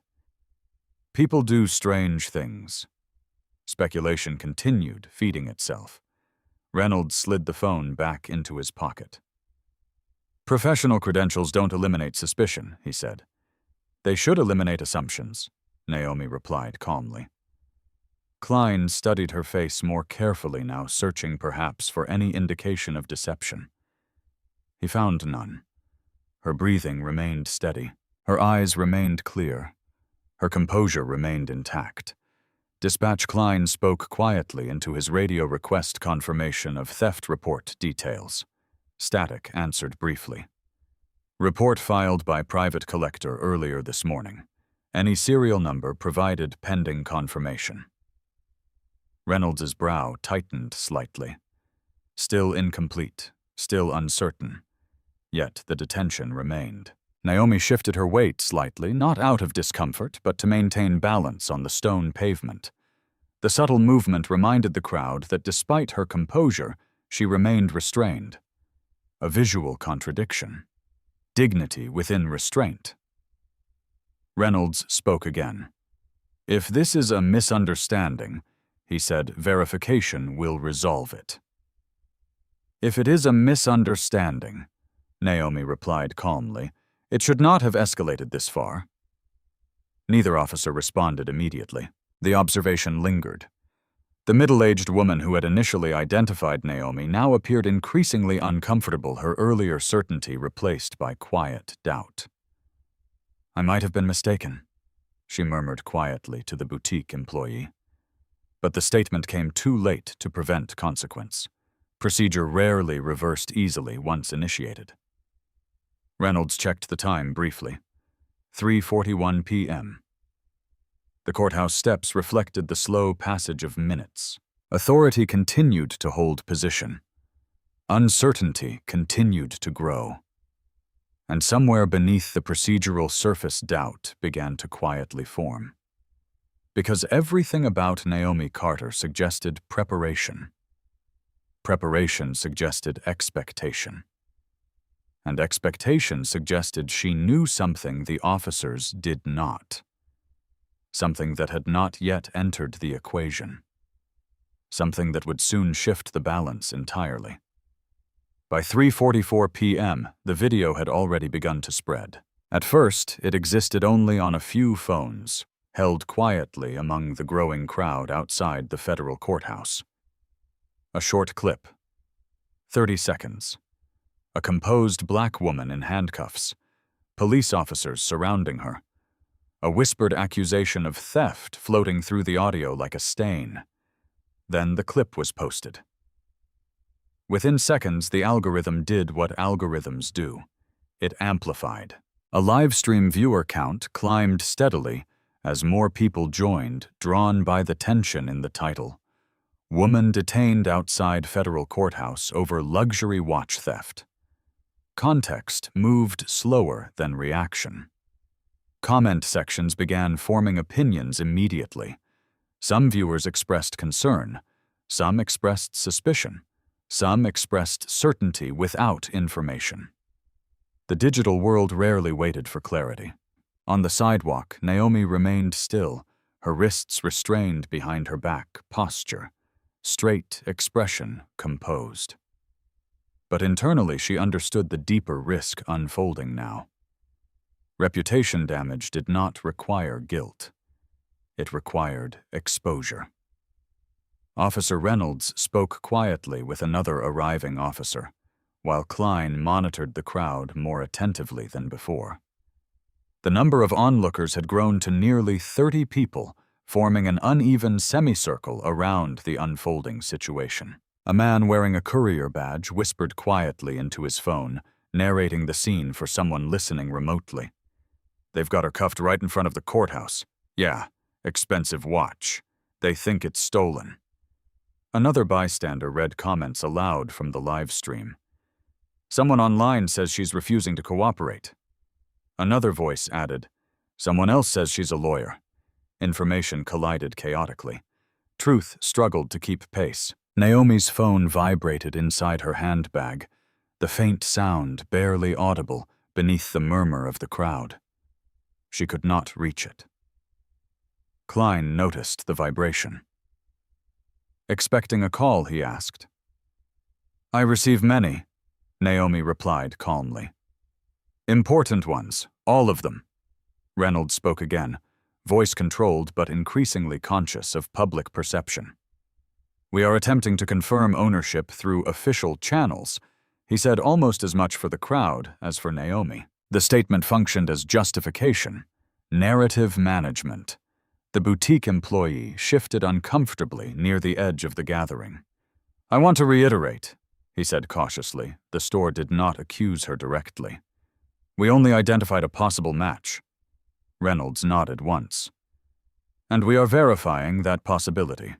People do strange things. Speculation continued, feeding itself. Reynolds slid the phone back into his pocket. Professional credentials don't eliminate suspicion, he said. They should eliminate assumptions, Naomi replied calmly. Klein studied her face more carefully now, searching perhaps for any indication of deception. He found none. Her breathing remained steady. Her eyes remained clear. Her composure remained intact. Dispatch Klein spoke quietly into his radio request confirmation of theft report details. Static answered briefly. Report filed by private collector earlier this morning. Any serial number provided pending confirmation. Reynolds's brow tightened slightly. Still incomplete, still uncertain. Yet the detention remained. Naomi shifted her weight slightly, not out of discomfort, but to maintain balance on the stone pavement. The subtle movement reminded the crowd that despite her composure, she remained restrained. A visual contradiction. Dignity within restraint. Reynolds spoke again. "If this is a misunderstanding," he said, "verification will resolve it." "If it is a misunderstanding," Naomi replied calmly, "it should not have escalated this far." Neither officer responded immediately. The observation lingered. The middle-aged woman who had initially identified Naomi now appeared increasingly uncomfortable, her earlier certainty replaced by quiet doubt. "I might have been mistaken," she murmured quietly to the boutique employee. But the statement came too late to prevent consequence. Procedure rarely reversed easily once initiated. Reynolds checked the time briefly. 3:41 p.m. The courthouse steps reflected the slow passage of minutes. Authority continued to hold position. Uncertainty continued to grow. And somewhere beneath the procedural surface, doubt began to quietly form. Because everything about Naomi Carter suggested preparation. Preparation suggested expectation. And expectation suggested she knew something the officers did not. Something that had not yet entered the equation. Something that would soon shift the balance entirely. By 3:44 p.m., the video had already begun to spread. At first, it existed only on a few phones, held quietly among the growing crowd outside the federal courthouse. A short clip. 30 seconds. A composed black woman in handcuffs. Police officers surrounding her. A whispered accusation of theft floating through the audio like a stain. Then the clip was posted. Within seconds, the algorithm did what algorithms do. It amplified. A live-stream viewer count climbed steadily as more people joined, drawn by the tension in the title. Woman detained outside federal courthouse over luxury watch theft. Context moved slower than reaction. Comment sections began forming opinions immediately. Some viewers expressed concern. Some expressed suspicion. Some expressed certainty without information. The digital world rarely waited for clarity. On the sidewalk, Naomi remained still, her wrists restrained behind her back, posture, straight expression composed. But internally she understood the deeper risk unfolding now. Reputation damage did not require guilt. It required exposure. Officer Reynolds spoke quietly with another arriving officer, while Klein monitored the crowd more attentively than before. The number of onlookers had grown to nearly 30 people, forming an uneven semicircle around the unfolding situation. A man wearing a courier badge whispered quietly into his phone, narrating the scene for someone listening remotely. "They've got her cuffed right in front of the courthouse. Yeah, expensive watch. They think it's stolen." Another bystander read comments aloud from the live stream. "Someone online says she's refusing to cooperate." Another voice added, "Someone else says she's a lawyer." Information collided chaotically. Truth struggled to keep pace. Naomi's phone vibrated inside her handbag, the faint sound barely audible beneath the murmur of the crowd. She could not reach it. Klein noticed the vibration. "Expecting a call?" he asked. "I receive many," Naomi replied calmly. "Important ones, all of them." Reynolds spoke again, voice controlled but increasingly conscious of public perception. "We are attempting to confirm ownership through official channels," he said, almost as much for the crowd as for Naomi. The statement functioned as justification, narrative management. The boutique employee shifted uncomfortably near the edge of the gathering. "I want to reiterate," he said cautiously. The store did not accuse her directly. "We only identified a possible match." Reynolds nodded once. "And we are verifying that possibility."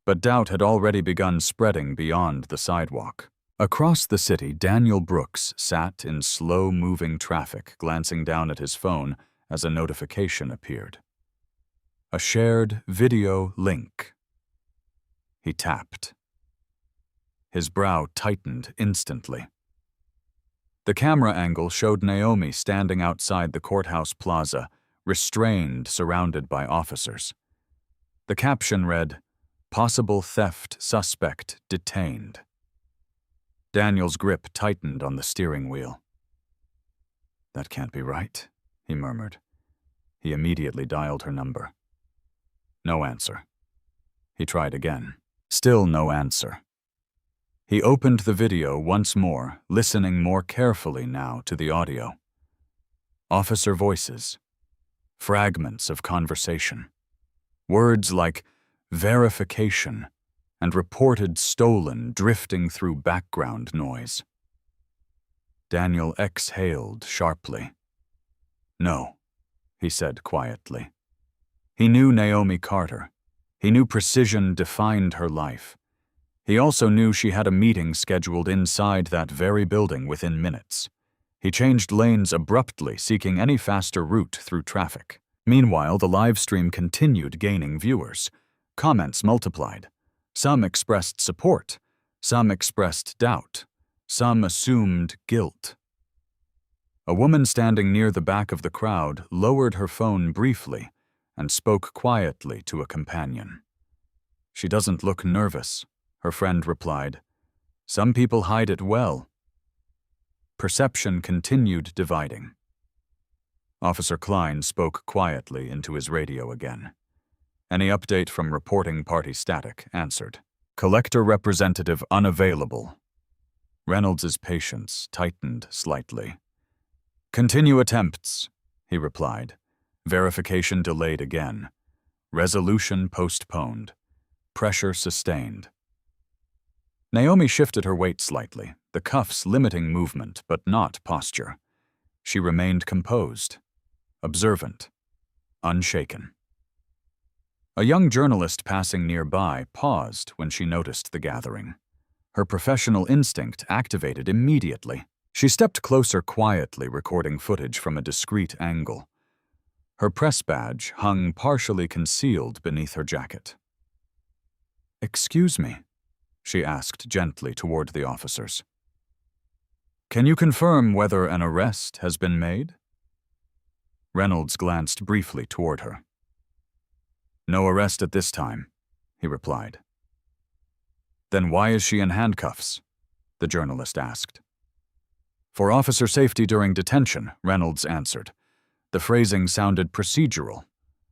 But doubt had already begun spreading beyond the sidewalk. Across the city, Daniel Brooks sat in slow-moving traffic, glancing down at his phone as a notification appeared. A shared video link. He tapped. His brow tightened instantly. The camera angle showed Naomi standing outside the courthouse plaza, restrained, surrounded by officers. The caption read, "Possible theft suspect detained." Daniel's grip tightened on the steering wheel. "That can't be right," he murmured. He immediately dialed her number. No answer. He tried again. Still no answer. He opened the video once more, listening more carefully now to the audio. Officer voices. Fragments of conversation. Words like verification and reported stolen drifting through background noise. Daniel exhaled sharply. "No," he said quietly. He knew Naomi Carter. He knew precision defined her life. He also knew she had a meeting scheduled inside that very building within minutes. He changed lanes abruptly, seeking any faster route through traffic. Meanwhile, the live stream continued gaining viewers. Comments multiplied. Some expressed support. Some expressed doubt. Some assumed guilt. A woman standing near the back of the crowd lowered her phone briefly and spoke quietly to a companion. "She doesn't look nervous," her friend replied. "Some people hide it well." Perception continued dividing. Officer Klein spoke quietly into his radio again. Any update from reporting party static answered. "Collector representative unavailable." Reynolds's patience tightened slightly. "Continue attempts," he replied. Verification delayed again. Resolution postponed. Pressure sustained. Naomi shifted her weight slightly, the cuffs limiting movement but not posture. She remained composed, observant, unshaken. A young journalist passing nearby paused when she noticed the gathering. Her professional instinct activated immediately. She stepped closer quietly, recording footage from a discreet angle. Her press badge hung partially concealed beneath her jacket. "Excuse me," she asked gently toward the officers. "Can you confirm whether an arrest has been made?" Reynolds glanced briefly toward her. "No arrest at this time," he replied. "Then why is she in handcuffs?" the journalist asked. "For officer safety during detention," Reynolds answered. The phrasing sounded procedural,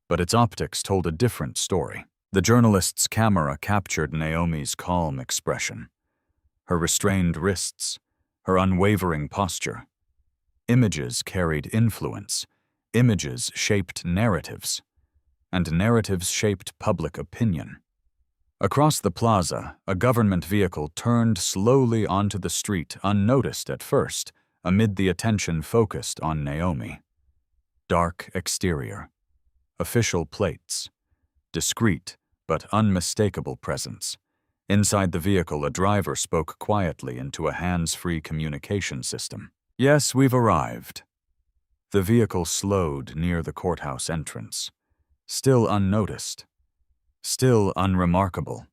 but its optics told a different story. The journalist's camera captured Naomi's calm expression. Her restrained wrists, her unwavering posture. Images carried influence. Images shaped narratives. And narratives shaped public opinion. Across the plaza, a government vehicle turned slowly onto the street unnoticed at first, amid the attention focused on Naomi. Dark exterior. Official plates. Discreet but unmistakable presence. Inside the vehicle, a driver spoke quietly into a hands-free communication system. "Yes, we've arrived." The vehicle slowed near the courthouse entrance. Still unnoticed. Still unremarkable.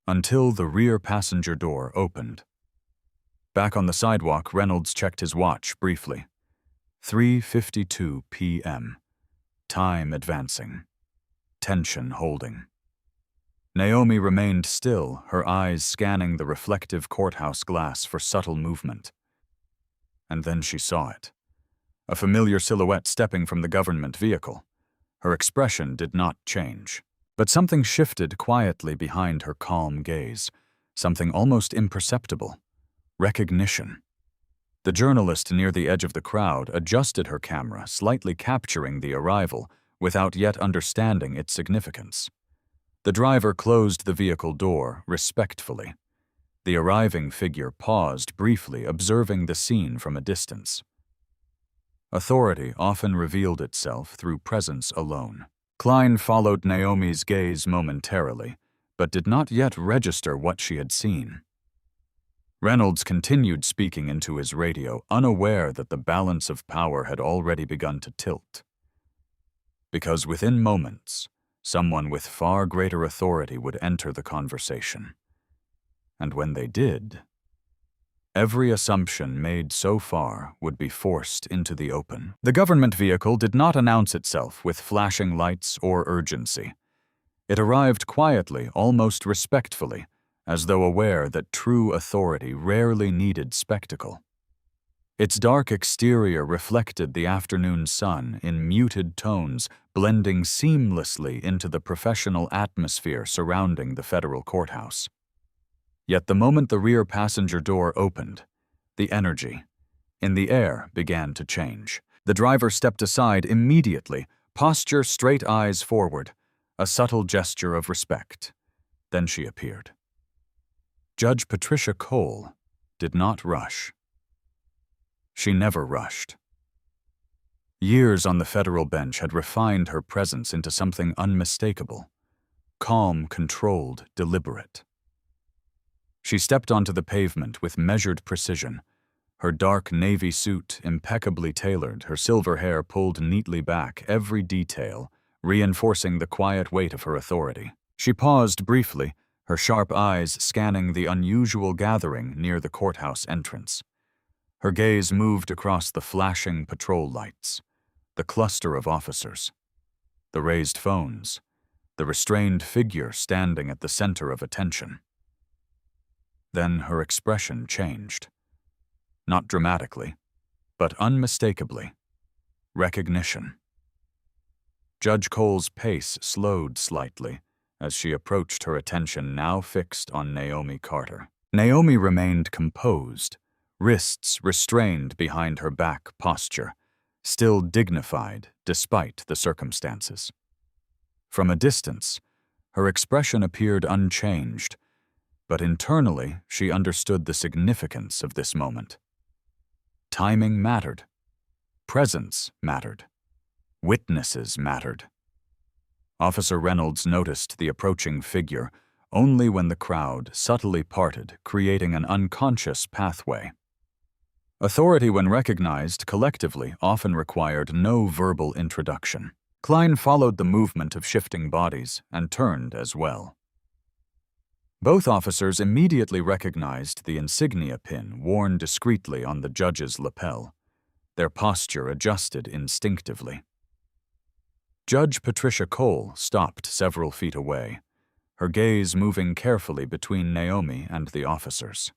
Until the rear passenger door opened. Back on the sidewalk, Reynolds checked his watch briefly. 3:52 p.m. Time advancing. Tension holding. Naomi remained still, her eyes scanning the reflective courthouse glass for subtle movement. And then she saw it. A familiar silhouette stepping from the government vehicle. Her expression did not change. But something shifted quietly behind her calm gaze. Something almost imperceptible. Recognition. The journalist near the edge of the crowd adjusted her camera, slightly capturing the arrival, without yet understanding its significance. The driver closed the vehicle door respectfully. The arriving figure paused briefly, observing the scene from a distance. Authority often revealed itself through presence alone. Klein followed Naomi's gaze momentarily, but did not yet register what she had seen. Reynolds continued speaking into his radio, unaware that the balance of power had already begun to tilt. Because within moments, someone with far greater authority would enter the conversation. And when they did, every assumption made so far would be forced into the open. The government vehicle did not announce itself with flashing lights or urgency. It arrived quietly, almost respectfully, as though aware that true authority rarely needed spectacle. Its dark exterior reflected the afternoon sun in muted tones, blending seamlessly into the professional atmosphere surrounding the federal courthouse. Yet the moment the rear passenger door opened, the energy in the air began to change. The driver stepped aside immediately, posture straight, eyes forward, a subtle gesture of respect. Then she appeared. Judge Patricia Cole did not rush. She never rushed. Years on the federal bench had refined her presence into something unmistakable, calm, controlled, deliberate. She stepped onto the pavement with measured precision, her dark navy suit impeccably tailored, her silver hair pulled neatly back, every detail reinforcing the quiet weight of her authority. She paused briefly, her sharp eyes scanning the unusual gathering near the courthouse entrance. Her gaze moved across the flashing patrol lights, the cluster of officers, the raised phones, the restrained figure standing at the center of attention. Then her expression changed. Not dramatically, but unmistakably. Recognition. Judge Cole's pace slowed slightly as she approached, her attention now fixed on Naomi Carter. Naomi remained composed, wrists restrained behind her back posture, still dignified despite the circumstances. From a distance, her expression appeared unchanged, but internally she understood the significance of this moment. Timing mattered. Presence mattered. Witnesses mattered. Officer Reynolds noticed the approaching figure only when the crowd subtly parted, creating an unconscious pathway. Authority, when recognized collectively, often required no verbal introduction. Klein followed the movement of shifting bodies and turned as well. Both officers immediately recognized the insignia pin worn discreetly on the judge's lapel. Their posture adjusted instinctively. Judge Patricia Cole stopped several feet away, her gaze moving carefully between Naomi and the officers.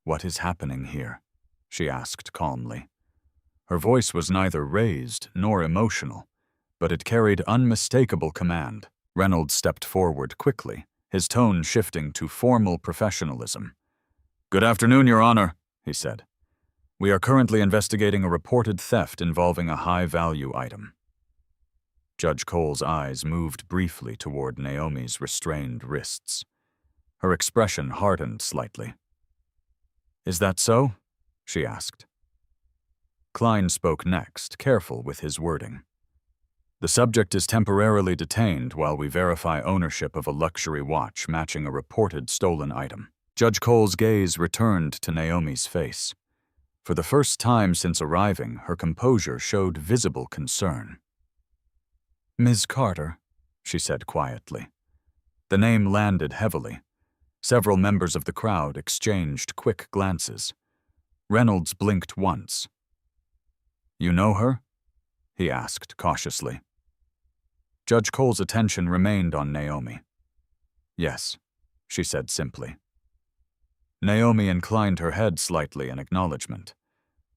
"What is happening here?" she asked calmly. Her voice was neither raised nor emotional, but it carried unmistakable command. Reynolds stepped forward quickly, his tone shifting to formal professionalism. "Good afternoon, Your Honor," he said. "We are currently investigating a reported theft involving a high-value item." Judge Cole's eyes moved briefly toward Naomi's restrained wrists. Her expression hardened slightly. "Is that so?" she asked. Klein spoke next, careful with his wording. "The subject is temporarily detained while we verify ownership of a luxury watch matching a reported stolen item." Judge Cole's gaze returned to Naomi's face. For the first time since arriving, her composure showed visible concern. "Ms. Carter," she said quietly. The name landed heavily. Several members of the crowd exchanged quick glances. Reynolds blinked once. "You know her?" he asked cautiously. Judge Cole's attention remained on Naomi. "Yes," she said simply. Naomi inclined her head slightly in acknowledgement.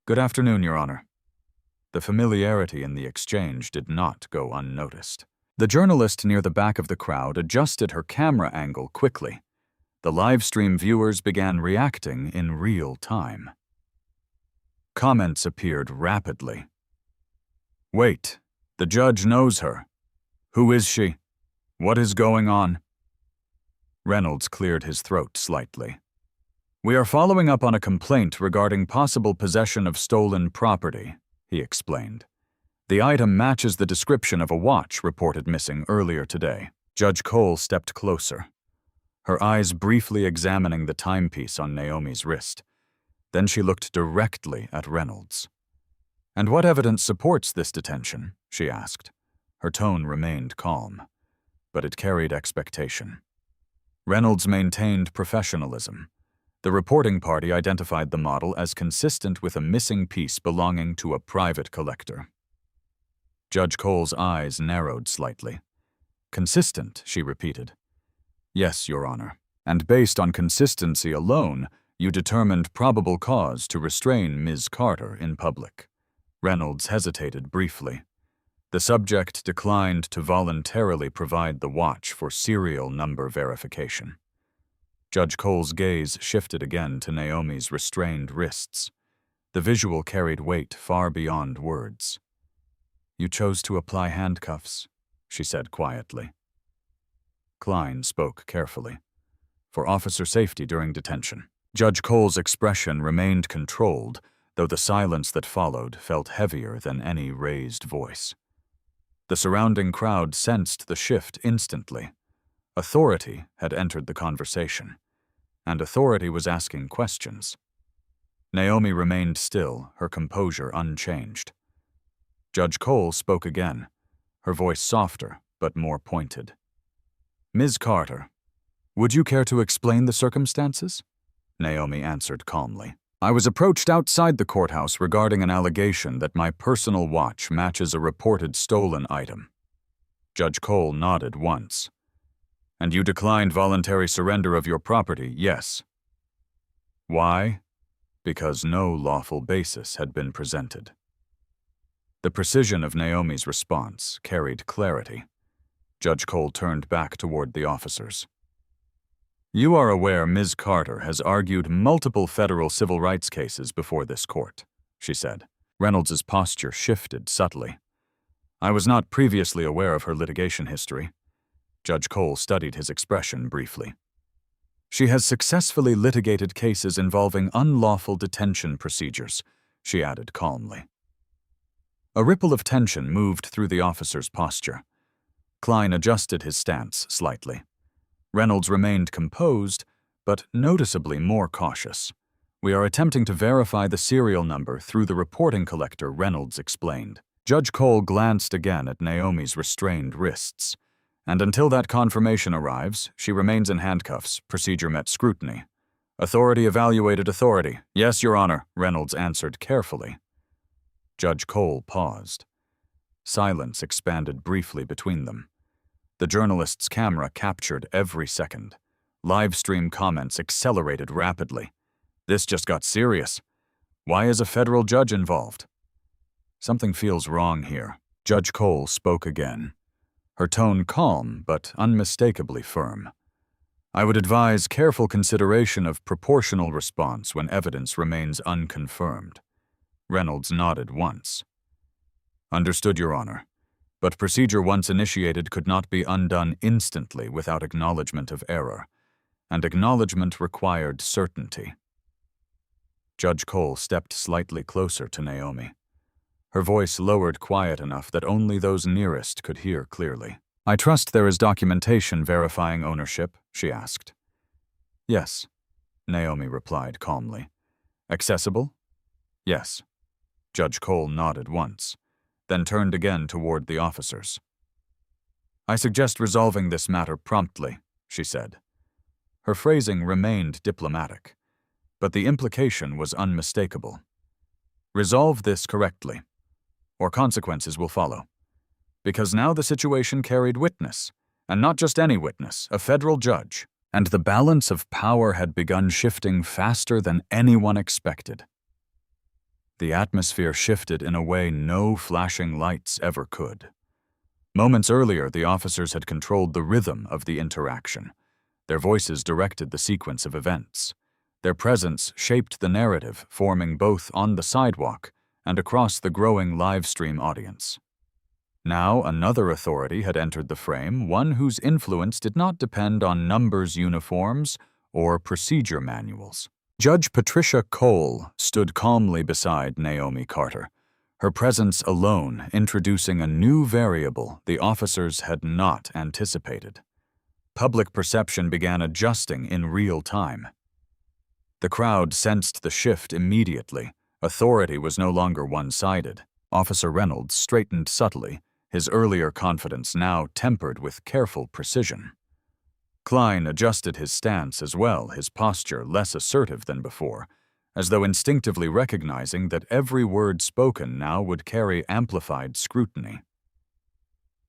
"Good afternoon, Your Honor." The familiarity in the exchange did not go unnoticed. The journalist near the back of the crowd adjusted her camera angle quickly. The livestream viewers began reacting in real time. Comments appeared rapidly. "Wait," The judge knows her. Who is she? What is going on? Reynolds cleared his throat slightly. We are following up on a complaint regarding possible possession of stolen property, he explained. The item matches the description of a watch reported missing earlier today. Judge Cole stepped closer, her eyes briefly examining the timepiece on Naomi's wrist. Then she looked directly at Reynolds. And what evidence supports this detention? She asked. Her tone remained calm, but it carried expectation. Reynolds maintained professionalism. The reporting party identified the model as consistent with a missing piece belonging to a private collector. Judge Cole's eyes narrowed slightly. Consistent, she repeated. Yes, Your Honor. And based on consistency alone, you determined probable cause to restrain Ms. Carter in public. Reynolds hesitated briefly. The subject declined to voluntarily provide the watch for serial number verification. Judge Cole's gaze shifted again to Naomi's restrained wrists. The visual carried weight far beyond words. You chose to apply handcuffs, she said quietly. Klein spoke carefully. For officer safety during detention. Judge Cole's expression remained controlled, though the silence that followed felt heavier than any raised voice. The surrounding crowd sensed the shift instantly. Authority had entered the conversation, and authority was asking questions. Naomi remained still, her composure unchanged. Judge Cole spoke again, her voice softer but more pointed. Ms. Carter, would you care to explain the circumstances? Naomi answered calmly. I was approached outside the courthouse regarding an allegation that my personal watch matches a reported stolen item. Judge Cole nodded once. And you declined voluntary surrender of your property, yes. Why? Because no lawful basis had been presented. The precision of Naomi's response carried clarity. Judge Cole turned back toward the officers. You are aware Ms. Carter has argued multiple federal civil rights cases before this court, she said. Reynolds's posture shifted subtly. I was not previously aware of her litigation history. Judge Cole studied his expression briefly. She has successfully litigated cases involving unlawful detention procedures, she added calmly. A ripple of tension moved through the officer's posture. Klein adjusted his stance slightly. Reynolds remained composed, but noticeably more cautious. We are attempting to verify the serial number through the reporting collector, Reynolds explained. Judge Cole glanced again at Naomi's restrained wrists. And until that confirmation arrives, she remains in handcuffs. Procedure met scrutiny. Authority evaluated authority. Yes, Your Honor, Reynolds answered carefully. Judge Cole paused. Silence expanded briefly between them. The journalist's camera captured every second. Live-stream comments accelerated rapidly. This just got serious. Why is a federal judge involved? Something feels wrong here. Judge Cole spoke again, her tone calm but unmistakably firm. I would advise careful consideration of proportional response when evidence remains unconfirmed. Reynolds nodded once. Understood, Your Honor. But procedure once initiated could not be undone instantly without acknowledgement of error, and acknowledgement required certainty. Judge Cole stepped slightly closer to Naomi. Her voice lowered quiet enough that only those nearest could hear clearly. I trust there is documentation verifying ownership, she asked. Yes, Naomi replied calmly. Accessible? Yes. Judge Cole nodded once, then turned again toward the officers. I suggest resolving this matter promptly, she said. Her phrasing remained diplomatic, but the implication was unmistakable. Resolve this correctly, or consequences will follow. Because now the situation carried witness, and not just any witness, a federal judge, and the balance of power had begun shifting faster than anyone expected. The atmosphere shifted in a way no flashing lights ever could. Moments earlier, the officers had controlled the rhythm of the interaction. Their voices directed the sequence of events. Their presence shaped the narrative, forming both on the sidewalk and across the growing live stream audience. Now another authority had entered the frame, one whose influence did not depend on numbers uniforms or procedure manuals. Judge Patricia Cole stood calmly beside Naomi Carter, her presence alone introducing a new variable the officers had not anticipated. Public perception began adjusting in real time. The crowd sensed the shift immediately. Authority was no longer one-sided. Officer Reynolds straightened subtly, his earlier confidence now tempered with careful precision. Klein adjusted his stance as well, his posture less assertive than before, as though instinctively recognizing that every word spoken now would carry amplified scrutiny.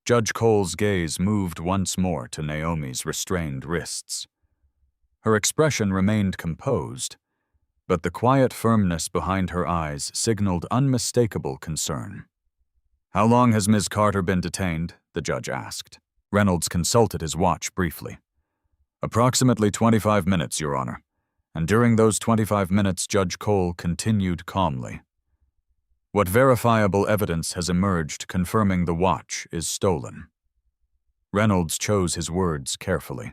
Judge Cole's gaze moved once more to Naomi's restrained wrists. Her expression remained composed, but the quiet firmness behind her eyes signaled unmistakable concern. "How long has Ms. Carter been detained?" the judge asked. Reynolds consulted his watch briefly. "Approximately 25 minutes, Your Honor." And during those 25 minutes, Judge Cole continued calmly. "What verifiable evidence has emerged confirming the watch is stolen?" Reynolds chose his words carefully.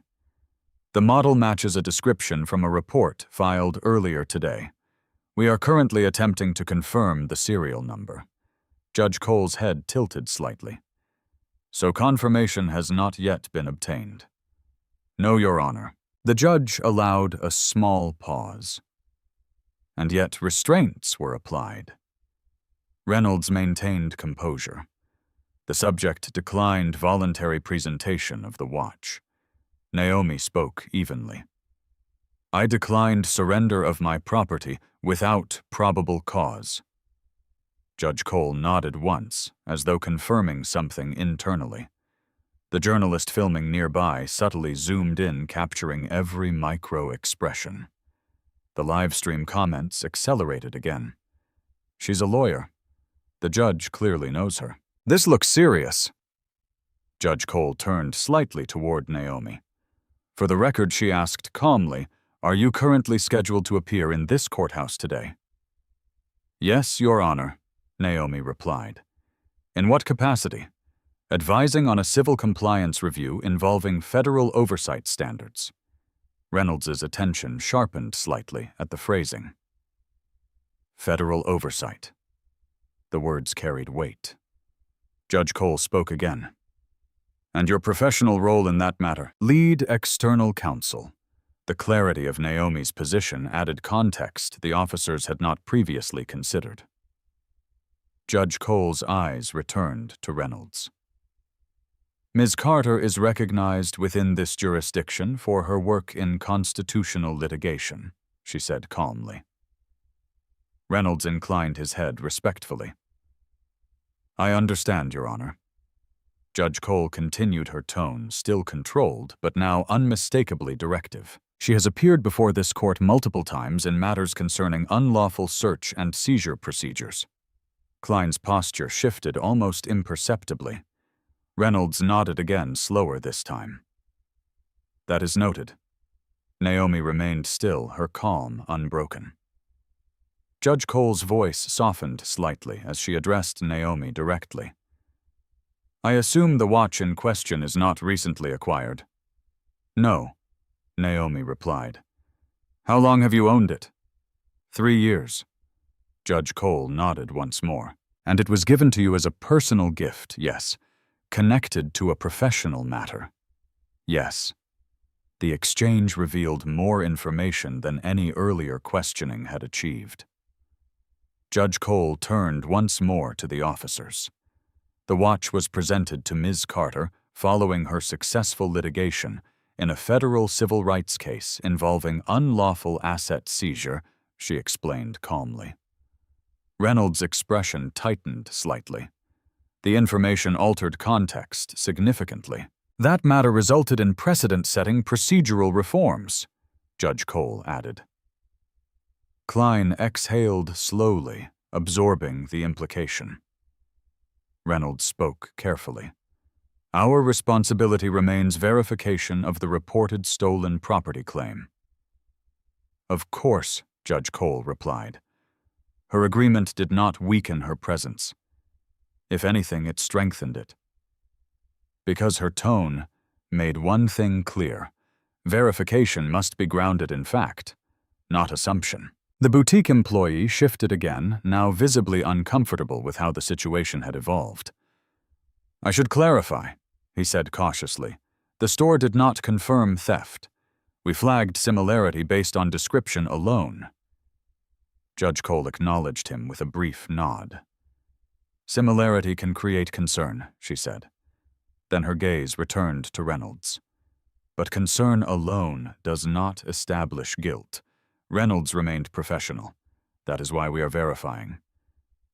"The model matches a description from a report filed earlier today. We are currently attempting to confirm the serial number." Judge Cole's head tilted slightly. "So confirmation has not yet been obtained?" "No, Your Honor." The judge allowed a small pause. And yet restraints were applied. Reynolds maintained composure. The subject declined voluntary presentation of the watch. Naomi spoke evenly. "I declined surrender of my property without probable cause." Judge Cole nodded once, as though confirming something internally. The journalist filming nearby subtly zoomed in, capturing every micro-expression. The live-stream comments accelerated again. "She's a lawyer. The judge clearly knows her. This looks serious." Judge Cole turned slightly toward Naomi. For the record, she asked calmly, "Are you currently scheduled to appear in this courthouse today?" "Yes, Your Honor," Naomi replied. "In what capacity?" "Advising on a civil compliance review involving federal oversight standards." Reynolds's attention sharpened slightly at the phrasing. Federal oversight. The words carried weight. Judge Cole spoke again. "And your professional role in that matter?" "Lead external counsel." The clarity of Naomi's position added context the officers had not previously considered. Judge Cole's eyes returned to Reynolds. "Ms. Carter is recognized within this jurisdiction for her work in constitutional litigation," she said calmly. Reynolds inclined his head respectfully. "I understand, Your Honor." Judge Cole continued her tone, still controlled, but now unmistakably directive. "She has appeared before this court multiple times in matters concerning unlawful search and seizure procedures." Klein's posture shifted almost imperceptibly. Reynolds nodded again, slower this time. "That is noted." Naomi remained still, her calm unbroken. Judge Cole's voice softened slightly as she addressed Naomi directly. "I assume the watch in question is not recently acquired?" "No," Naomi replied. "How long have you owned it?" 3 years. Judge Cole nodded once more. "And it was given to you as a personal gift, yes. Connected to a professional matter?" "Yes." The exchange revealed more information than any earlier questioning had achieved. Judge Cole turned once more to the officers. The watch was presented to Ms. Carter following her successful litigation in a federal civil rights case involving unlawful asset seizure, she explained calmly. Reynolds' expression tightened slightly. The information altered context significantly. "That matter resulted in precedent-setting procedural reforms," Judge Cole added. Klein exhaled slowly, absorbing the implication. Reynolds spoke carefully. "Our responsibility remains verification of the reported stolen property claim." "Of course," Judge Cole replied. Her agreement did not weaken her presence. If anything, it strengthened it. Because her tone made one thing clear: verification must be grounded in fact, not assumption. The boutique employee shifted again, now visibly uncomfortable with how the situation had evolved. "I should clarify," he said cautiously. "The store did not confirm theft. We flagged similarity based on description alone." Judge Cole acknowledged him with a brief nod. "Similarity can create concern," she said. Then her gaze returned to Reynolds. "But concern alone does not establish guilt." Reynolds remained professional. "That is why we are verifying."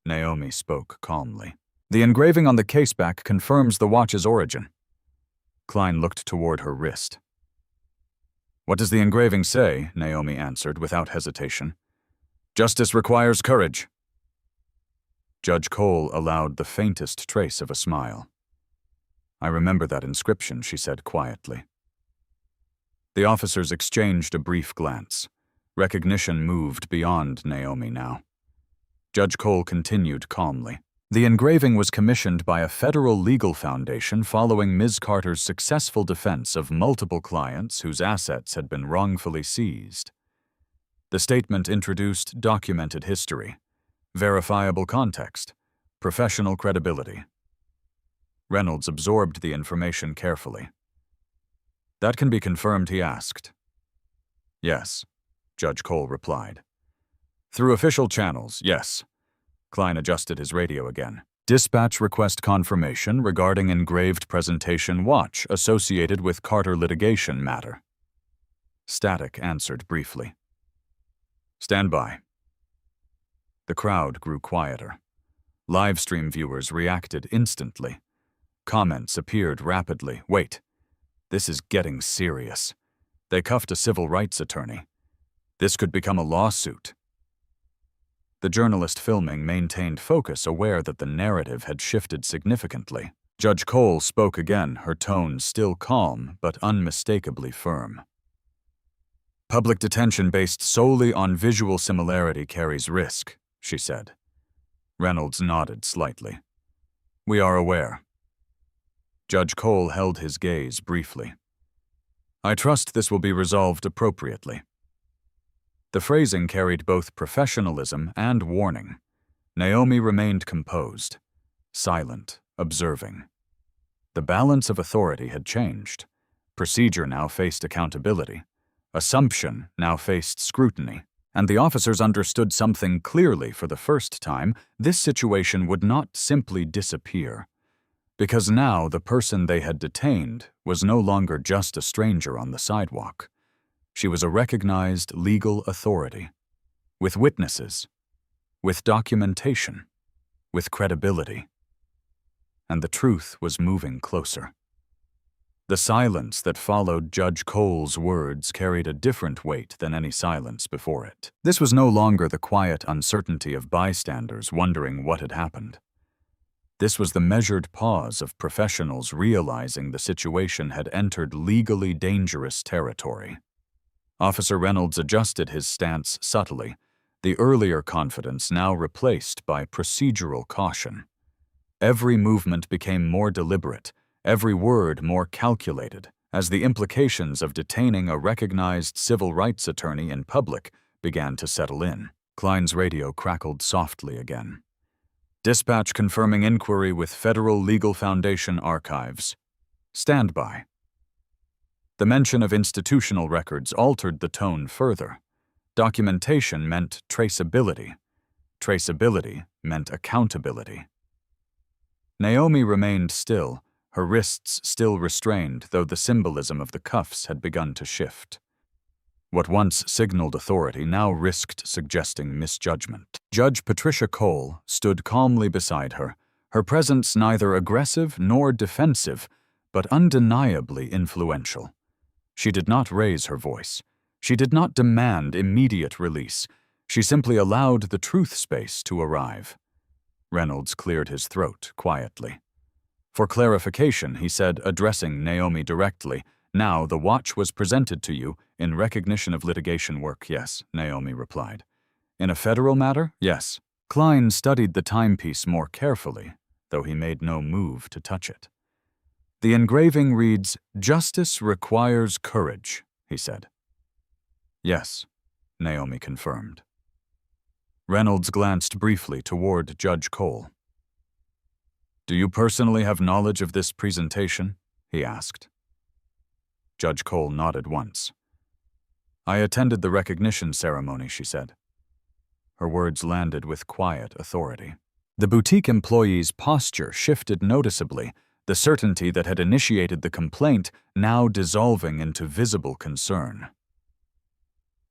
Naomi spoke calmly. "The engraving on the caseback confirms the watch's origin." Klein looked toward her wrist. "What does the engraving say?" Naomi answered without hesitation. "Justice requires courage." Judge Cole allowed the faintest trace of a smile. "I remember that inscription," she said quietly. The officers exchanged a brief glance. Recognition moved beyond Naomi now. Judge Cole continued calmly. "The engraving was commissioned by a federal legal foundation following Ms. Carter's successful defense of multiple clients whose assets had been wrongfully seized. The statement introduced documented history, verifiable context, professional credibility." Reynolds absorbed the information carefully. "That can be confirmed?" he asked. "Yes," Judge Cole replied. "Through official channels, yes." Klein adjusted his radio again. "Dispatch request confirmation regarding engraved presentation watch associated with Carter litigation matter." Static answered briefly. "Stand by." The crowd grew quieter. Livestream viewers reacted instantly. Comments appeared rapidly. "Wait. This is getting serious. They cuffed a civil rights attorney. This could become a lawsuit." The journalist filming maintained focus, aware that the narrative had shifted significantly. Judge Cole spoke again, her tone still calm but unmistakably firm. "Public detention based solely on visual similarity carries risk," she said. Reynolds nodded slightly. "We are aware." Judge Cole held his gaze briefly. "I trust this will be resolved appropriately." The phrasing carried both professionalism and warning. Naomi remained composed, silent, observing. The balance of authority had changed. Procedure now faced accountability. Assumption now faced scrutiny. And the officers understood something clearly for the first time: this situation would not simply disappear. Because now the person they had detained was no longer just a stranger on the sidewalk. She was a recognized legal authority, with witnesses, with documentation, with credibility. And the truth was moving closer. The silence that followed Judge Cole's words carried a different weight than any silence before it. This was no longer the quiet uncertainty of bystanders wondering what had happened. This was the measured pause of professionals realizing the situation had entered legally dangerous territory. Officer Reynolds adjusted his stance subtly, the earlier confidence now replaced by procedural caution. Every movement became more deliberate, every word more calculated, as the implications of detaining a recognized civil rights attorney in public began to settle in. Klein's radio crackled softly again. "Dispatch confirming inquiry with Federal Legal Foundation archives. Stand by." The mention of institutional records altered the tone further. Documentation meant traceability. Traceability meant accountability. Naomi remained still, her wrists still restrained, though the symbolism of the cuffs had begun to shift. What once signaled authority now risked suggesting misjudgment. Judge Patricia Cole stood calmly beside her, her presence neither aggressive nor defensive, but undeniably influential. She did not raise her voice. She did not demand immediate release. She simply allowed the truth space to arrive. Reynolds cleared his throat quietly. "For clarification," he said, addressing Naomi directly, "now the watch was presented to you in recognition of litigation work." "Yes," Naomi replied. "In a federal matter?" "Yes." Klein studied the timepiece more carefully. though he made no move to touch it. The engraving reads, "Justice requires courage," he said. "Yes," Naomi confirmed. Reynolds glanced briefly toward Judge Cole. "Do you personally have knowledge of this presentation?" he asked. Judge Cole nodded once. "I attended the recognition ceremony," she said. Her words landed with quiet authority. The boutique employee's posture shifted noticeably, the certainty that had initiated the complaint now dissolving into visible concern.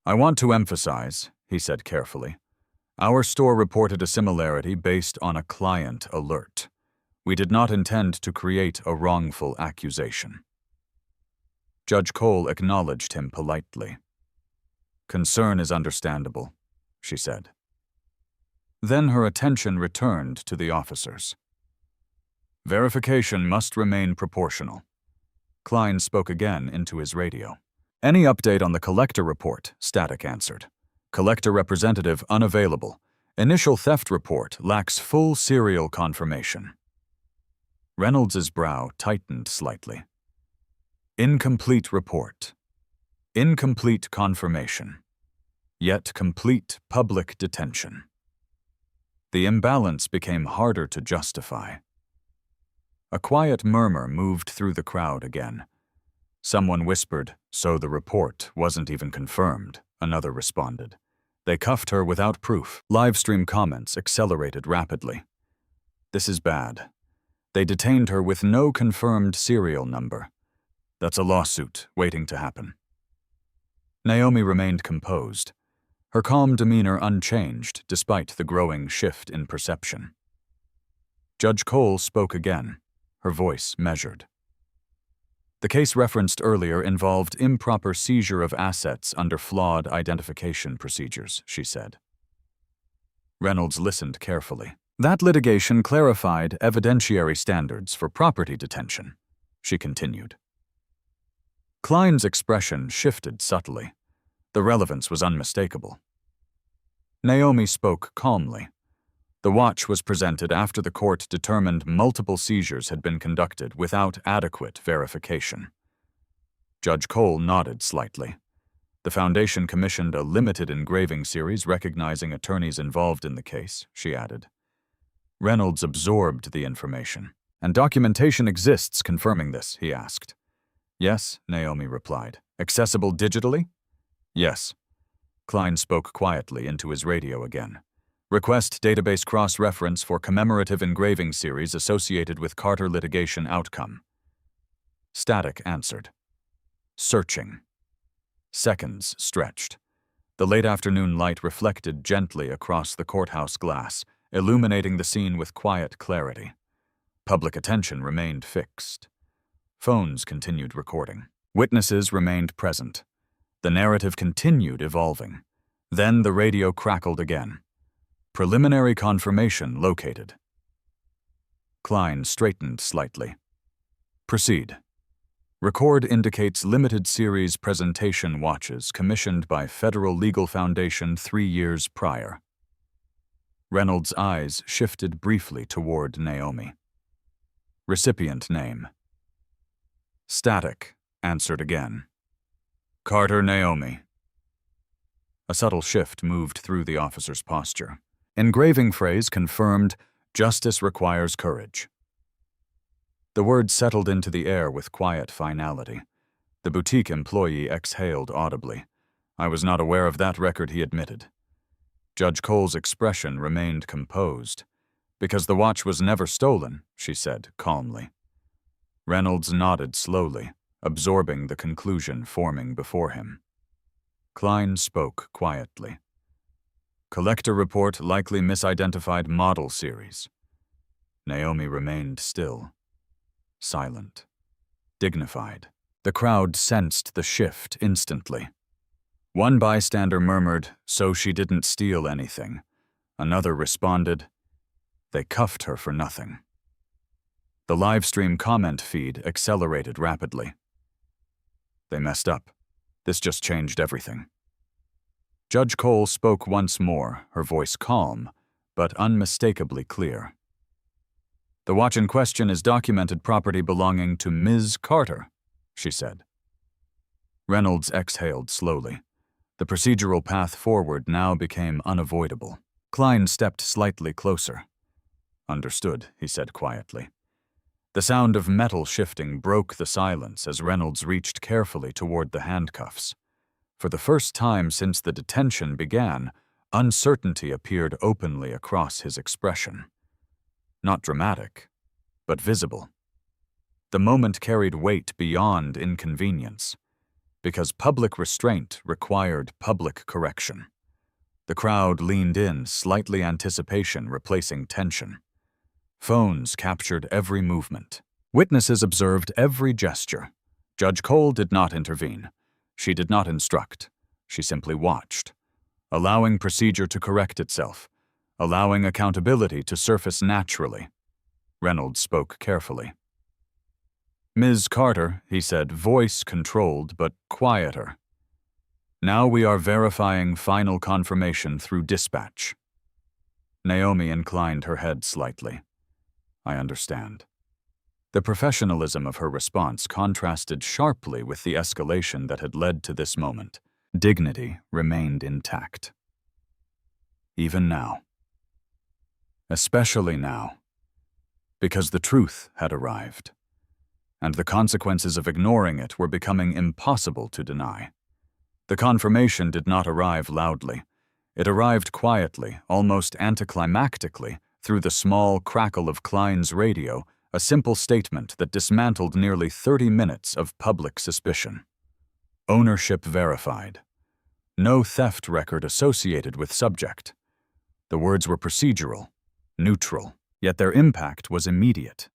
"I want to emphasize," he said carefully, "our store reported a similarity based on a client alert. We did not intend to create a wrongful accusation." Judge Cole acknowledged him politely. "Concern is understandable," she said. Then her attention returned to the officers. "Verification must remain proportional." Klein spoke again into his radio. "Any update on the collector report?" Static answered. "Collector representative unavailable. Initial theft report lacks full serial confirmation." Reynolds's brow tightened slightly. "Incomplete report. Incomplete confirmation. Yet complete public detention." The imbalance became harder to justify. A quiet murmur moved through the crowd again. Someone whispered, "So the report wasn't even confirmed," another responded. "They cuffed her without proof." Livestream comments accelerated rapidly. "This is bad. They detained her with no confirmed serial number. That's a lawsuit waiting to happen." Naomi remained composed, her calm demeanor unchanged despite the growing shift in perception. Judge Cole spoke again, her voice measured. "The case referenced earlier involved improper seizure of assets under flawed identification procedures," she said. Reynolds listened carefully. "That litigation clarified evidentiary standards for property detention," she continued. Klein's expression shifted subtly. The relevance was unmistakable. Naomi spoke calmly. The watch was presented after the court determined multiple seizures had been conducted without adequate verification. Judge Cole nodded slightly. "The Foundation commissioned a limited engraving series recognizing attorneys involved in the case," she added. Reynolds absorbed the information. "And documentation exists confirming this?" he asked. "Yes," Naomi replied. "Accessible digitally?" "Yes." Klein spoke quietly into his radio again. "Request database cross-reference for commemorative engraving series associated with Carter litigation outcome." Static answered. "Searching." Seconds stretched. The late afternoon light reflected gently across the courthouse glass, illuminating the scene with quiet clarity. Public attention remained fixed. Phones continued recording. Witnesses remained present. The narrative continued evolving. Then the radio crackled again. "Preliminary confirmation located." Klein straightened slightly. "Proceed. Record indicates limited series presentation watches commissioned by Federal Legal Foundation 3 years prior." Reynolds' eyes shifted briefly toward Naomi. "Recipient name." Static answered again. "Carter Naomi." A subtle shift moved through the officer's posture. Engraving phrase confirmed, "Justice requires courage." The words settled into the air with quiet finality. The boutique employee exhaled audibly. "I was not aware of that record," he admitted. Judge Cole's expression remained composed. "Because the watch was never stolen," she said calmly. Reynolds nodded slowly, absorbing the conclusion forming before him. Klein spoke quietly. "Collector report likely misidentified model series." Naomi remained still, silent, dignified. The crowd sensed the shift instantly. One bystander murmured, "So she didn't steal anything." Another responded, "They cuffed her for nothing." The livestream comment feed accelerated rapidly. "They messed up. This just changed everything." Judge Cole spoke once more, her voice calm, but unmistakably clear. "The watch in question is documented property belonging to Ms. Carter," she said. Reynolds exhaled slowly. The procedural path forward now became unavoidable. Klein stepped slightly closer. "Understood," he said quietly. The sound of metal shifting broke the silence as Reynolds reached carefully toward the handcuffs. For the first time since the detention began, uncertainty appeared openly across his expression. Not dramatic, but visible. The moment carried weight beyond inconvenience, because public restraint required public correction. The crowd leaned in, slightly anticipation replacing tension. Phones captured every movement. Witnesses observed every gesture. Judge Cole did not intervene. She did not instruct. She simply watched, allowing procedure to correct itself, allowing accountability to surface naturally. Reynolds spoke carefully. "Ms. Carter," he said, voice controlled but quieter. "Now we are verifying final confirmation through dispatch." Naomi inclined her head slightly. "I understand." The professionalism of her response contrasted sharply with the escalation that had led to this moment. Dignity remained intact. Even now. Especially now. Because the truth had arrived, and the consequences of ignoring it were becoming impossible to deny. The confirmation did not arrive loudly. It arrived quietly, almost anticlimactically, through the small crackle of Klein's radio, a simple statement that dismantled nearly 30 minutes of public suspicion. Ownership verified. No theft record associated with subject. The words were procedural, neutral, yet their impact was immediate.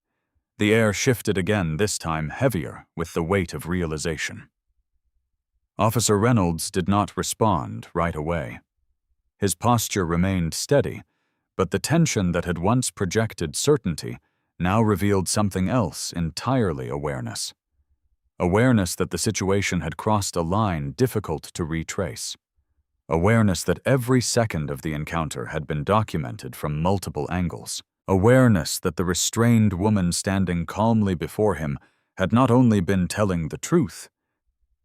The air shifted again, this time heavier with the weight of realization. Officer Reynolds did not respond right away. His posture remained steady, but the tension that had once projected certainty now revealed something else entirely: awareness. Awareness that the situation had crossed a line difficult to retrace. Awareness that every second of the encounter had been documented from multiple angles. Awareness that the restrained woman standing calmly before him had not only been telling the truth,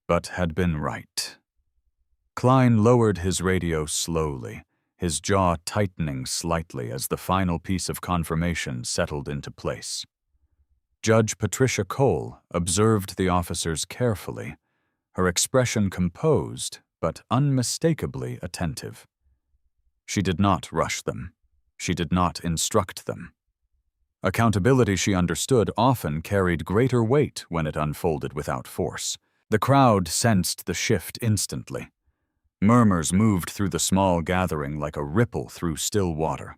but had been right. Klein lowered his radio slowly, his jaw tightening slightly as the final piece of confirmation settled into place. Judge Patricia Cole observed the officers carefully, her expression composed but unmistakably attentive. She did not rush them. She did not instruct them. Accountability, she understood, often carried greater weight when it unfolded without force. The crowd sensed the shift instantly. Murmurs moved through the small gathering like a ripple through still water.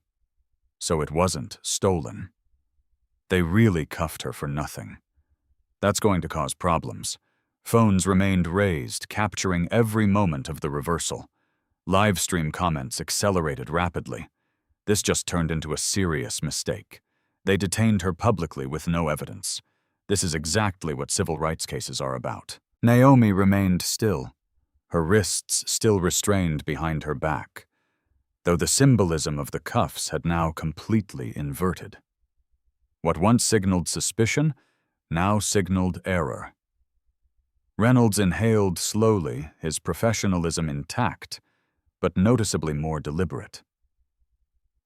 So it wasn't stolen. They really cuffed her for nothing. That's going to cause problems. Phones remained raised, capturing every moment of the reversal. Livestream comments accelerated rapidly. This just turned into a serious mistake. They detained her publicly with no evidence. This is exactly what civil rights cases are about. Naomi remained still, her wrists still restrained behind her back, though the symbolism of the cuffs had now completely inverted. What once signaled suspicion now signaled error. Reynolds inhaled slowly, his professionalism intact, but noticeably more deliberate.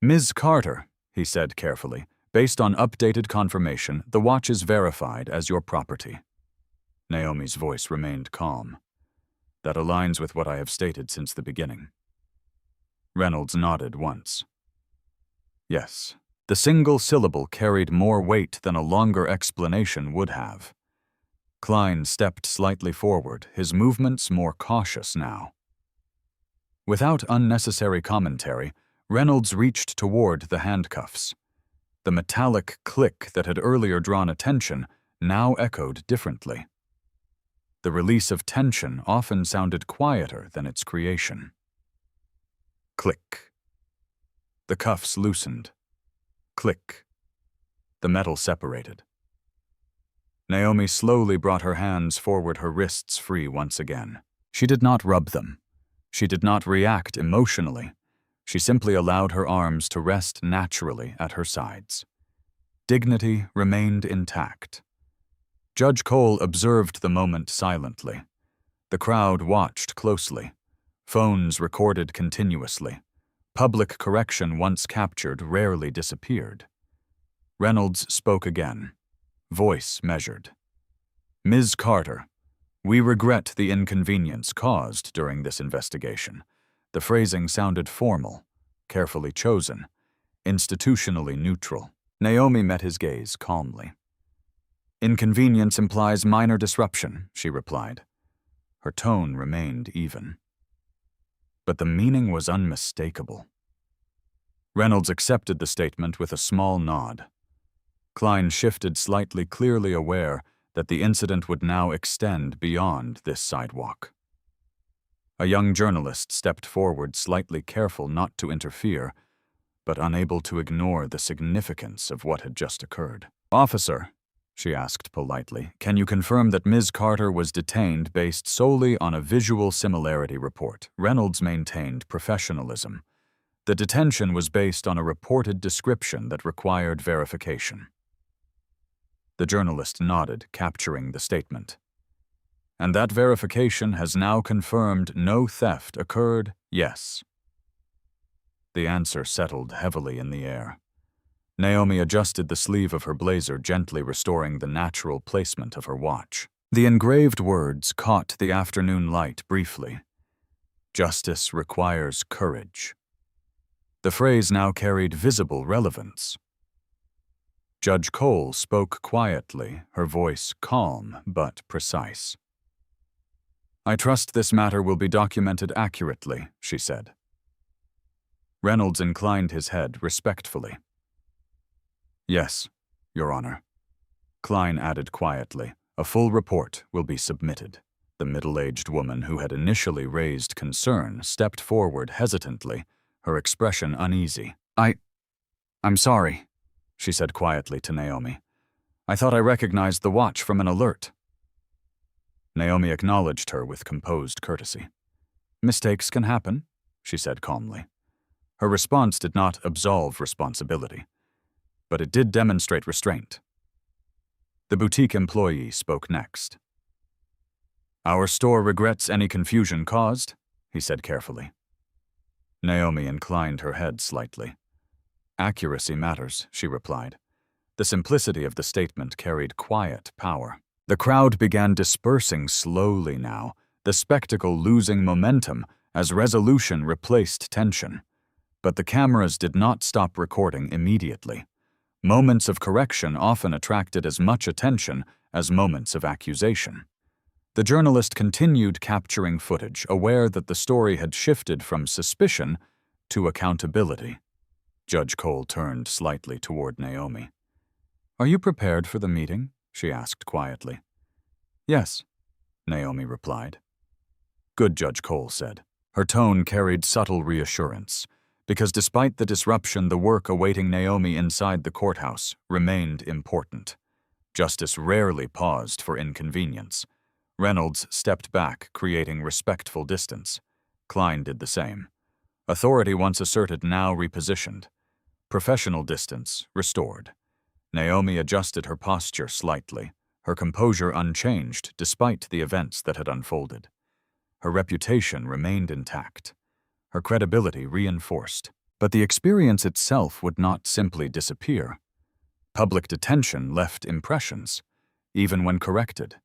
"Ms. Carter," he said carefully, "based on updated confirmation, the watch is verified as your property." Naomi's voice remained calm. "That aligns with what I have stated since the beginning." Reynolds nodded once. Yes, the single syllable carried more weight than a longer explanation would have. Klein stepped slightly forward, his movements more cautious now. Without unnecessary commentary, Reynolds reached toward the handcuffs. The metallic click that had earlier drawn attention now echoed differently. The release of tension often sounded quieter than its creation. Click. The cuffs loosened. Click. The metal separated. Naomi slowly brought her hands forward, her wrists free once again. She did not rub them. She did not react emotionally. She simply allowed her arms to rest naturally at her sides. Dignity remained intact. Judge Cole observed the moment silently. The crowd watched closely. Phones recorded continuously. Public correction once captured rarely disappeared. Reynolds spoke again, voice measured. Ms. Carter, we regret the inconvenience caused during this investigation. The phrasing sounded formal, carefully chosen, institutionally neutral. Naomi met his gaze calmly. Inconvenience implies minor disruption, she replied. Her tone remained even. But the meaning was unmistakable. Reynolds accepted the statement with a small nod. Klein shifted slightly, clearly aware that the incident would now extend beyond this sidewalk. A young journalist stepped forward, slightly careful not to interfere, but unable to ignore the significance of what had just occurred. Officer, she asked politely, can you confirm that Ms. Carter was detained based solely on a visual similarity report? Reynolds maintained professionalism. The detention was based on a reported description that required verification. The journalist nodded, capturing the statement. And that verification has now confirmed no theft occurred, yes. The answer settled heavily in the air. Naomi adjusted the sleeve of her blazer, gently restoring the natural placement of her watch. The engraved words caught the afternoon light briefly. Justice requires courage. The phrase now carried visible relevance. Judge Cole spoke quietly, her voice calm but precise. I trust this matter will be documented accurately, she said. Reynolds inclined his head respectfully. Yes, Your Honor. Klein added quietly, a full report will be submitted. The middle-aged woman who had initially raised concern stepped forward hesitantly, her expression uneasy. I'm sorry, she said quietly to Naomi. I thought I recognized the watch from an alert. Naomi acknowledged her with composed courtesy. Mistakes can happen, she said calmly. Her response did not absolve responsibility, but it did demonstrate restraint. The boutique employee spoke next. Our store regrets any confusion caused, he said carefully. Naomi inclined her head slightly. Accuracy matters, she replied. The simplicity of the statement carried quiet power. The crowd began dispersing slowly now, the spectacle losing momentum as resolution replaced tension. But the cameras did not stop recording immediately. Moments of correction often attracted as much attention as moments of accusation. The journalist continued capturing footage, aware that the story had shifted from suspicion to accountability. Judge Cole turned slightly toward Naomi. Are you prepared for the meeting? She asked quietly. Yes, Naomi replied. Good, Judge Cole said. Her tone carried subtle reassurance, because despite the disruption, the work awaiting Naomi inside the courthouse remained important. Justice rarely paused for inconvenience. Reynolds stepped back, creating respectful distance. Klein did the same. Authority once asserted, now repositioned. Professional distance restored. Naomi adjusted her posture slightly, her composure unchanged despite the events that had unfolded. Her reputation remained intact, her credibility reinforced. But the experience itself would not simply disappear. Public detention left impressions, even when corrected,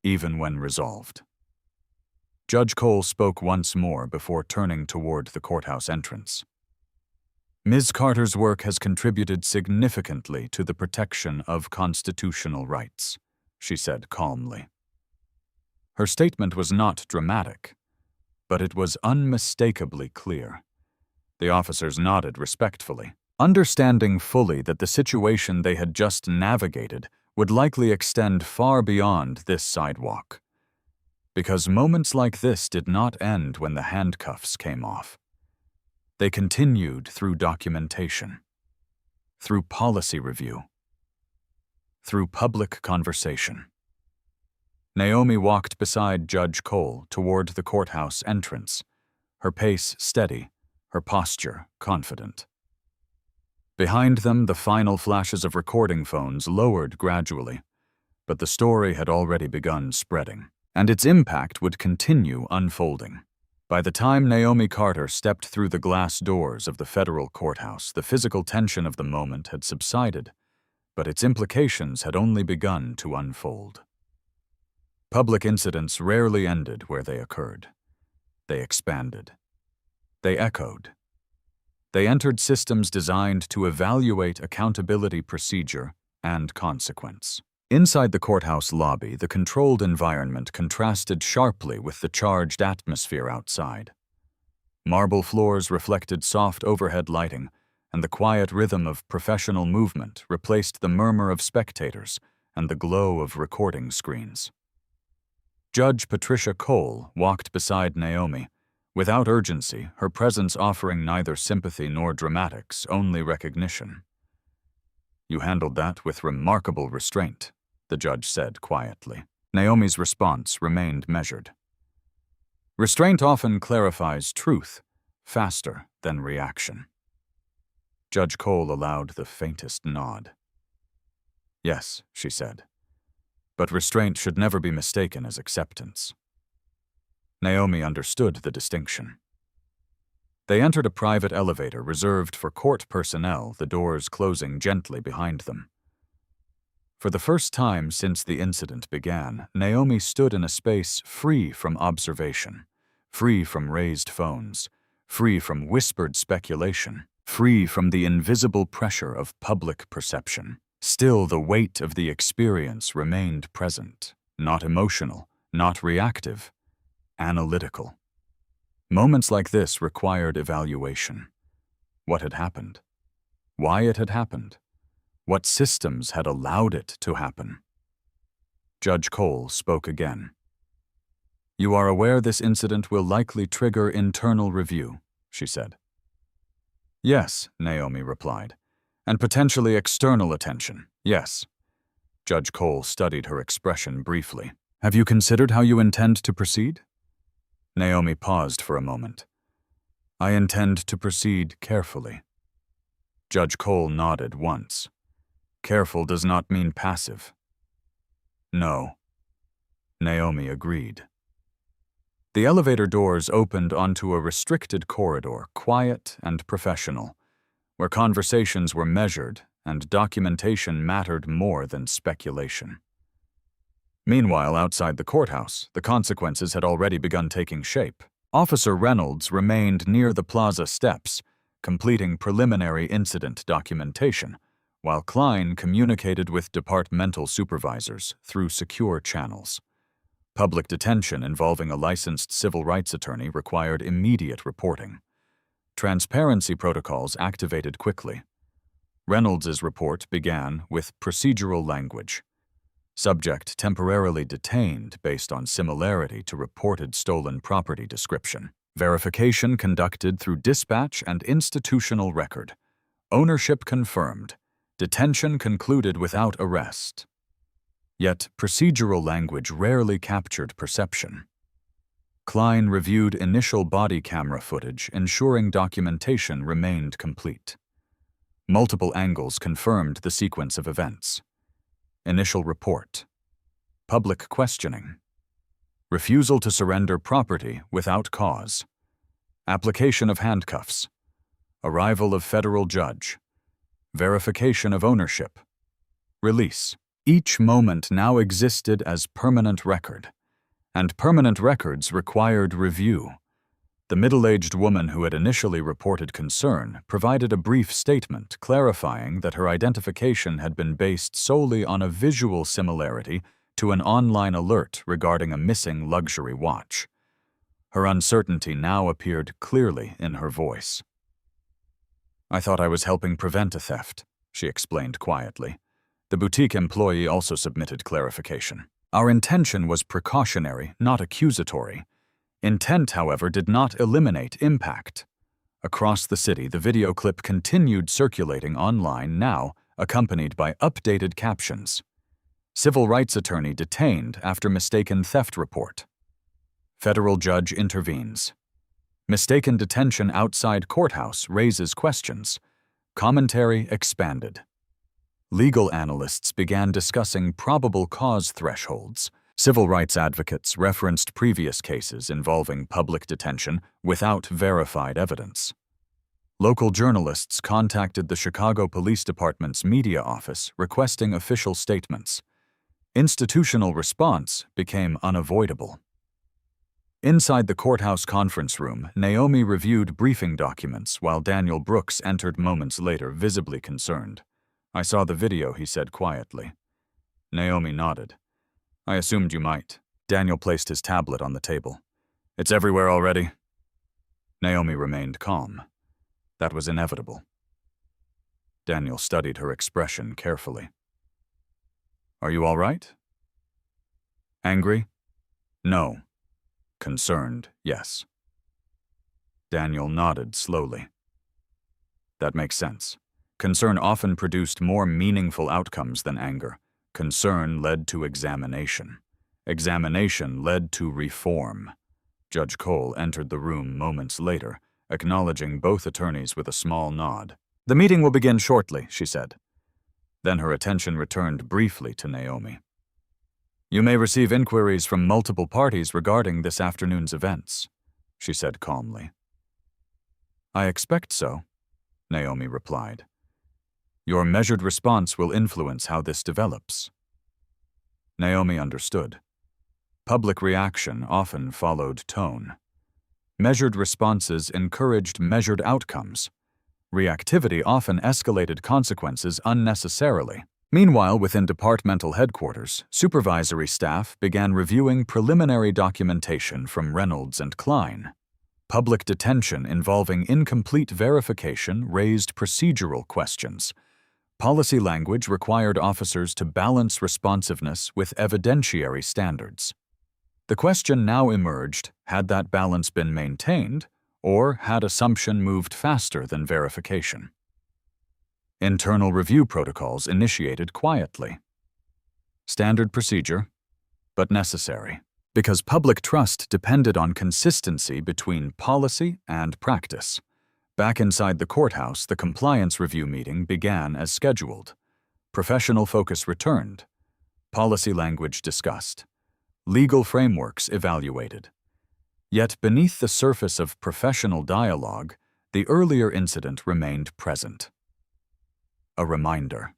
even when resolved. Judge Cole spoke once more before turning toward the courthouse entrance. Ms. Carter's work has contributed significantly to the protection of constitutional rights, she said calmly. Her statement was not dramatic, but it was unmistakably clear. The officers nodded respectfully, understanding fully that the situation they had just navigated would likely extend far beyond this sidewalk. Because moments like this did not end when the handcuffs came off. They continued through documentation, through policy review, through public conversation. Naomi walked beside Judge Cole toward the courthouse entrance, her pace steady, her posture confident. Behind them, the final flashes of recording phones lowered gradually, but the story had already begun spreading, and its impact would continue unfolding. By the time Naomi Carter stepped through the glass doors of the federal courthouse, the physical tension of the moment had subsided, but its implications had only begun to unfold. Public incidents rarely ended where they occurred. They expanded. They echoed. They entered systems designed to evaluate accountability, procedure, and consequence. Inside the courthouse lobby, the controlled environment contrasted sharply with the charged atmosphere outside. Marble floors reflected soft overhead lighting, and the quiet rhythm of professional movement replaced the murmur of spectators and the glow of recording screens. Judge Patricia Cole walked beside Naomi, without urgency, her presence offering neither sympathy nor dramatics, only recognition. "You handled that with remarkable restraint," the judge said quietly. Naomi's response remained measured. Restraint often clarifies truth, faster than reaction. Judge Cole allowed the faintest nod. "Yes," she said, "but restraint should never be mistaken as acceptance." Naomi understood the distinction. They entered a private elevator reserved for court personnel, the doors closing gently behind them. For the first time since the incident began, Naomi stood in a space free from observation, free from raised phones, free from whispered speculation, free from the invisible pressure of public perception. Still, the weight of the experience remained present, not emotional, not reactive, analytical. Moments like this required evaluation. What had happened? Why it had happened? What systems had allowed it to happen? Judge Cole spoke again. "You are aware this incident will likely trigger internal review," she said. "Yes," Naomi replied, "and potentially external attention, yes." Judge Cole studied her expression briefly. "Have you considered how you intend to proceed?" Naomi paused for a moment. "I intend to proceed carefully." Judge Cole nodded once. "Careful does not mean passive." "No." Naomi agreed. The elevator doors opened onto a restricted corridor, quiet and professional, where conversations were measured and documentation mattered more than speculation. Meanwhile, outside the courthouse, the consequences had already begun taking shape. Officer Reynolds remained near the plaza steps, completing preliminary incident documentation, while Klein communicated with departmental supervisors through secure channels. Public detention involving a licensed civil rights attorney required immediate reporting. Transparency protocols activated quickly. Reynolds's report began with procedural language. Subject temporarily detained based on similarity to reported stolen property description. Verification conducted through dispatch and institutional record. Ownership confirmed. Detention concluded without arrest. Yet procedural language rarely captured perception. Klein reviewed initial body camera footage, ensuring documentation remained complete. Multiple angles confirmed the sequence of events. Initial report. Public questioning. Refusal to surrender property without cause. Application of handcuffs. Arrival of federal judge. Verification of ownership. Release. Each moment now existed as permanent record, and permanent records required review. The middle-aged woman who had initially reported concern provided a brief statement clarifying that her identification had been based solely on a visual similarity to an online alert regarding a missing luxury watch. Her uncertainty now appeared clearly in her voice. "I thought I was helping prevent a theft," she explained quietly. The boutique employee also submitted clarification. "Our intention was precautionary, not accusatory. Intent, however, did not eliminate impact." Across the city, the video clip continued circulating online, now accompanied by updated captions. Civil rights attorney detained after mistaken theft report. Federal judge intervenes. Mistaken detention outside courthouse raises questions. Commentary expanded. Legal analysts began discussing probable cause thresholds. Civil rights advocates referenced previous cases involving public detention without verified evidence. Local journalists contacted the Chicago Police Department's media office requesting official statements. Institutional response became unavoidable. Inside the courthouse conference room, Naomi reviewed briefing documents while Daniel Brooks entered moments later, visibly concerned. "I saw the video," he said quietly. Naomi nodded. "I assumed you might." Daniel placed his tablet on the table. "It's everywhere already?" Naomi remained calm. That was inevitable. Daniel studied her expression carefully. "Are you all right?" "Angry? No. Concerned, yes." Daniel nodded slowly. "That makes sense. Concern often produced more meaningful outcomes than anger. Concern led to examination. Examination led to reform." Judge Cole entered the room moments later, acknowledging both attorneys with a small nod. "The meeting will begin shortly," she said. Then her attention returned briefly to Naomi. "You may receive inquiries from multiple parties regarding this afternoon's events," she said calmly. "I expect so," Naomi replied. "Your measured response will influence how this develops." Naomi understood. Public reaction often followed tone. Measured responses encouraged measured outcomes. Reactivity often escalated consequences unnecessarily. Meanwhile, within departmental headquarters, supervisory staff began reviewing preliminary documentation from Reynolds and Klein. Public detention involving incomplete verification raised procedural questions. Policy language required officers to balance responsiveness with evidentiary standards. The question now emerged, had that balance been maintained, or had assumption moved faster than verification? Internal review protocols initiated quietly. Standard procedure, but necessary, because public trust depended on consistency between policy and practice. Back inside the courthouse, the compliance review meeting began as scheduled. Professional focus returned. Policy language discussed. Legal frameworks evaluated. Yet beneath the surface of professional dialogue, the earlier incident remained present. A reminder.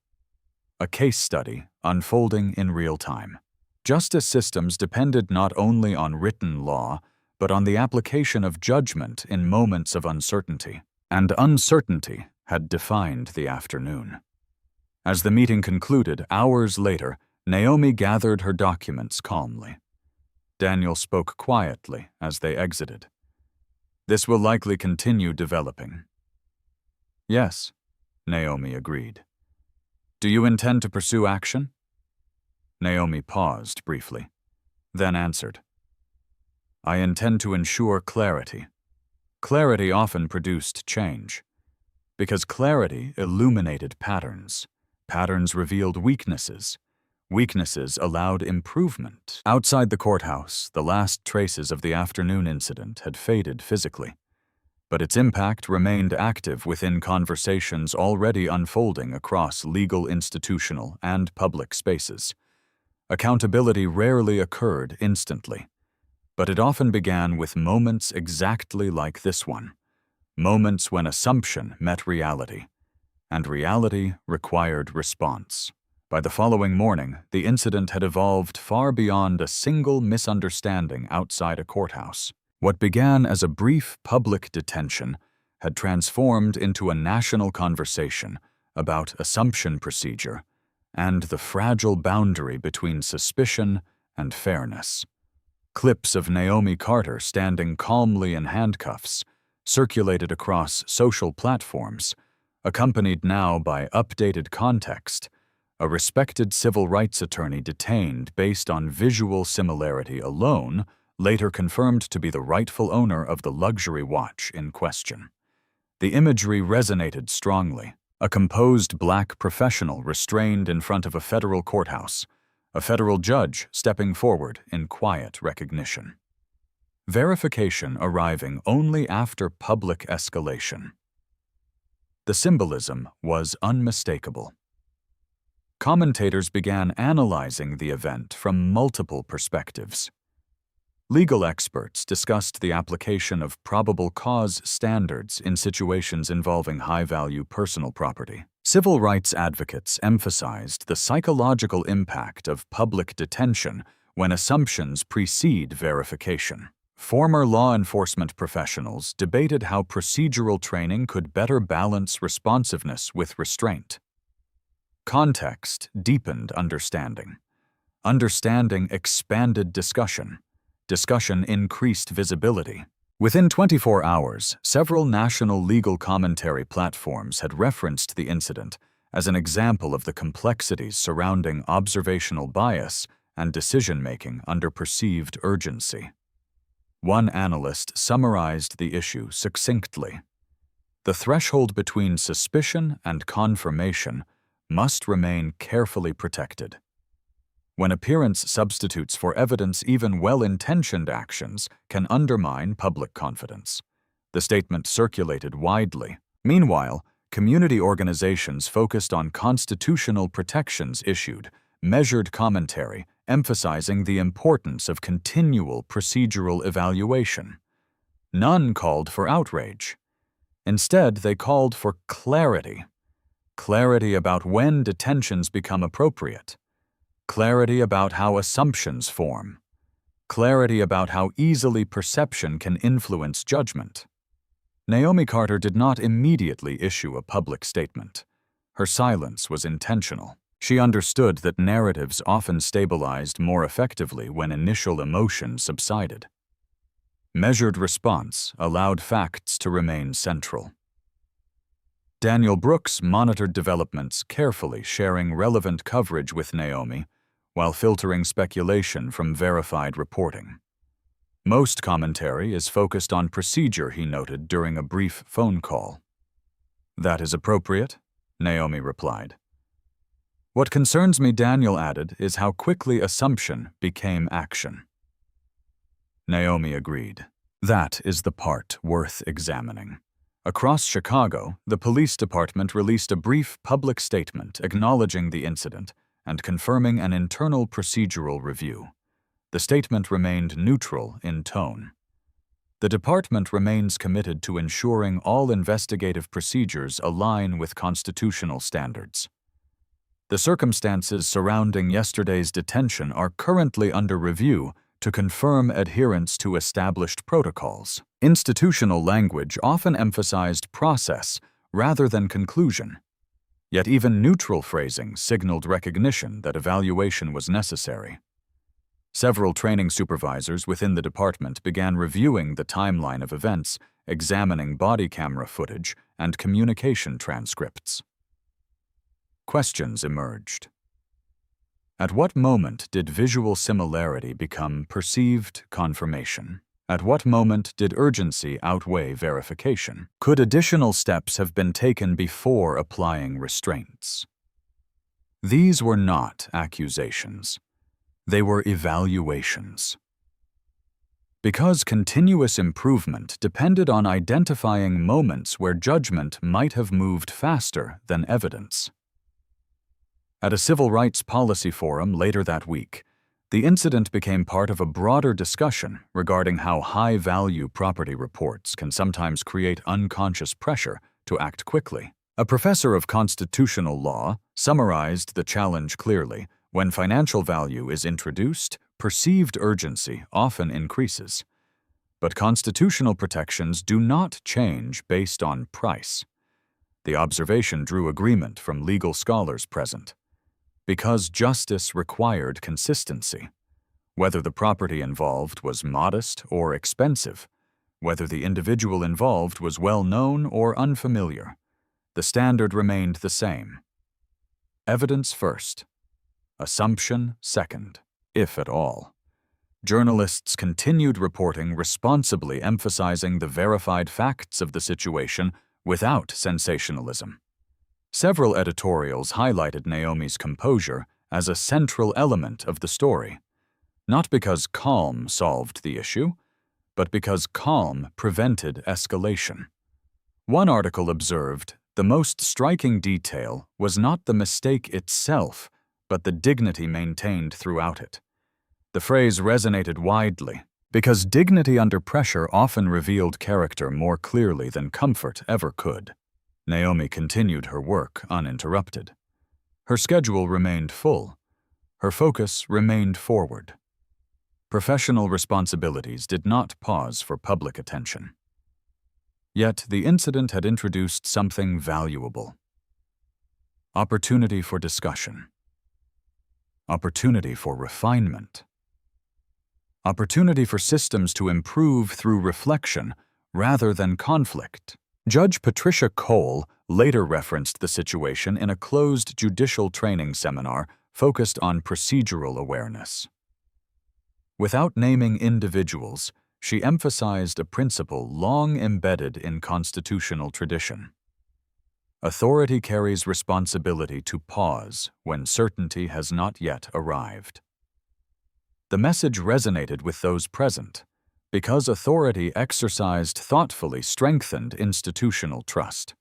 A case study unfolding in real time. Justice systems depended not only on written law, but on the application of judgment in moments of uncertainty. And uncertainty had defined the afternoon. As the meeting concluded hours later, Naomi gathered her documents calmly. Daniel spoke quietly as they exited. "This will likely continue developing." "Yes," Naomi agreed. "Do you intend to pursue action?" Naomi paused briefly, then answered. "I intend to ensure clarity. Clarity often produced change, because clarity illuminated patterns. Patterns revealed weaknesses. Weaknesses allowed improvement." Outside the courthouse, the last traces of the afternoon incident had faded physically, but its impact remained active within conversations already unfolding across legal, institutional, and public spaces. Accountability rarely occurred instantly, but it often began with moments exactly like this one. Moments when assumption met reality, and reality required response. By the following morning, the incident had evolved far beyond a single misunderstanding outside a courthouse. What began as a brief public detention had transformed into a national conversation about assumption procedure and the fragile boundary between suspicion and fairness. Clips of Naomi Carter standing calmly in handcuffs circulated across social platforms, accompanied now by updated context. A respected civil rights attorney detained based on visual similarity alone, later confirmed to be the rightful owner of the luxury watch in question. The imagery resonated strongly. A composed black professional restrained in front of a federal courthouse, a federal judge stepping forward in quiet recognition. Verification arriving only after public escalation. The symbolism was unmistakable. Commentators began analyzing the event from multiple perspectives. Legal experts discussed the application of probable cause standards in situations involving high-value personal property. Civil rights advocates emphasized the psychological impact of public detention when assumptions precede verification. Former law enforcement professionals debated how procedural training could better balance responsiveness with restraint. Context deepened understanding. Understanding expanded discussion. Discussion increased visibility. Within 24 hours, several national legal commentary platforms had referenced the incident as an example of the complexities surrounding observational bias and decision-making under perceived urgency. One analyst summarized the issue succinctly. The threshold between suspicion and confirmation must remain carefully protected. When appearance substitutes for evidence, even well-intentioned actions can undermine public confidence. The statement circulated widely. Meanwhile, community organizations focused on constitutional protections issued measured commentary emphasizing the importance of continual procedural evaluation. None called for outrage. Instead, they called for clarity. Clarity about when detentions become appropriate. Clarity about how assumptions form. Clarity about how easily perception can influence judgment. Naomi Carter did not immediately issue a public statement. Her silence was intentional. She understood that narratives often stabilized more effectively when initial emotion subsided. Measured response allowed facts to remain central. Daniel Brooks monitored developments carefully, sharing relevant coverage with Naomi while filtering speculation from verified reporting. Most commentary is focused on procedure, he noted during a brief phone call. "That is appropriate," Naomi replied. "What concerns me," Daniel added, "is how quickly assumption became action." Naomi agreed. That is the part worth examining. Across Chicago, the police department released a brief public statement acknowledging the incident and confirming an internal procedural review. The statement remained neutral in tone. The department remains committed to ensuring all investigative procedures align with constitutional standards. The circumstances surrounding yesterday's detention are currently under review to confirm adherence to established protocols. Institutional language often emphasized process rather than conclusion. Yet even neutral phrasing signaled recognition that evaluation was necessary. Several training supervisors within the department began reviewing the timeline of events, examining body camera footage and communication transcripts. Questions emerged. At what moment did visual similarity become perceived confirmation? At what moment did urgency outweigh verification? Could additional steps have been taken before applying restraints? These were not accusations. They were evaluations. Because continuous improvement depended on identifying moments where judgment might have moved faster than evidence. At a civil rights policy forum later that week, the incident became part of a broader discussion regarding how high-value property reports can sometimes create unconscious pressure to act quickly. A professor of constitutional law summarized the challenge clearly. When financial value is introduced, perceived urgency often increases. But constitutional protections do not change based on price. The observation drew agreement from legal scholars present. Because justice required consistency, whether the property involved was modest or expensive, whether the individual involved was well-known or unfamiliar, the standard remained the same. Evidence first, assumption second, if at all. Journalists continued reporting responsibly, emphasizing the verified facts of the situation without sensationalism. Several editorials highlighted Naomi's composure as a central element of the story, not because calm solved the issue, but because calm prevented escalation. One article observed, The most striking detail was not the mistake itself, but the dignity maintained throughout it. The phrase resonated widely, because dignity under pressure often revealed character more clearly than comfort ever could. Naomi continued her work uninterrupted. Her schedule remained full. Her focus remained forward. Professional responsibilities did not pause for public attention. Yet the incident had introduced something valuable. Opportunity for discussion. Opportunity for refinement. Opportunity for systems to improve through reflection rather than conflict. Judge Patricia Cole later referenced the situation in a closed judicial training seminar focused on procedural awareness. Without naming individuals, she emphasized a principle long embedded in constitutional tradition. Authority carries responsibility to pause when certainty has not yet arrived. The message resonated with those present because authority exercised thoughtfully strengthened institutional trust.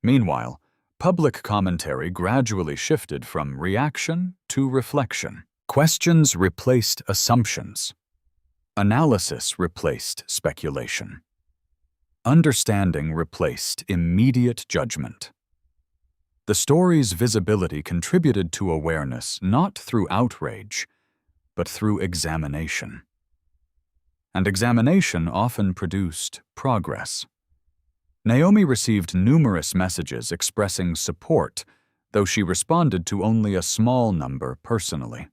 Meanwhile, public commentary gradually shifted from reaction to reflection. Questions replaced assumptions. Analysis replaced speculation. Understanding replaced immediate judgment. The story's visibility contributed to awareness not through outrage, but through examination. And examination often produced progress. Naomi received numerous messages expressing support, though she responded to only a small number personally.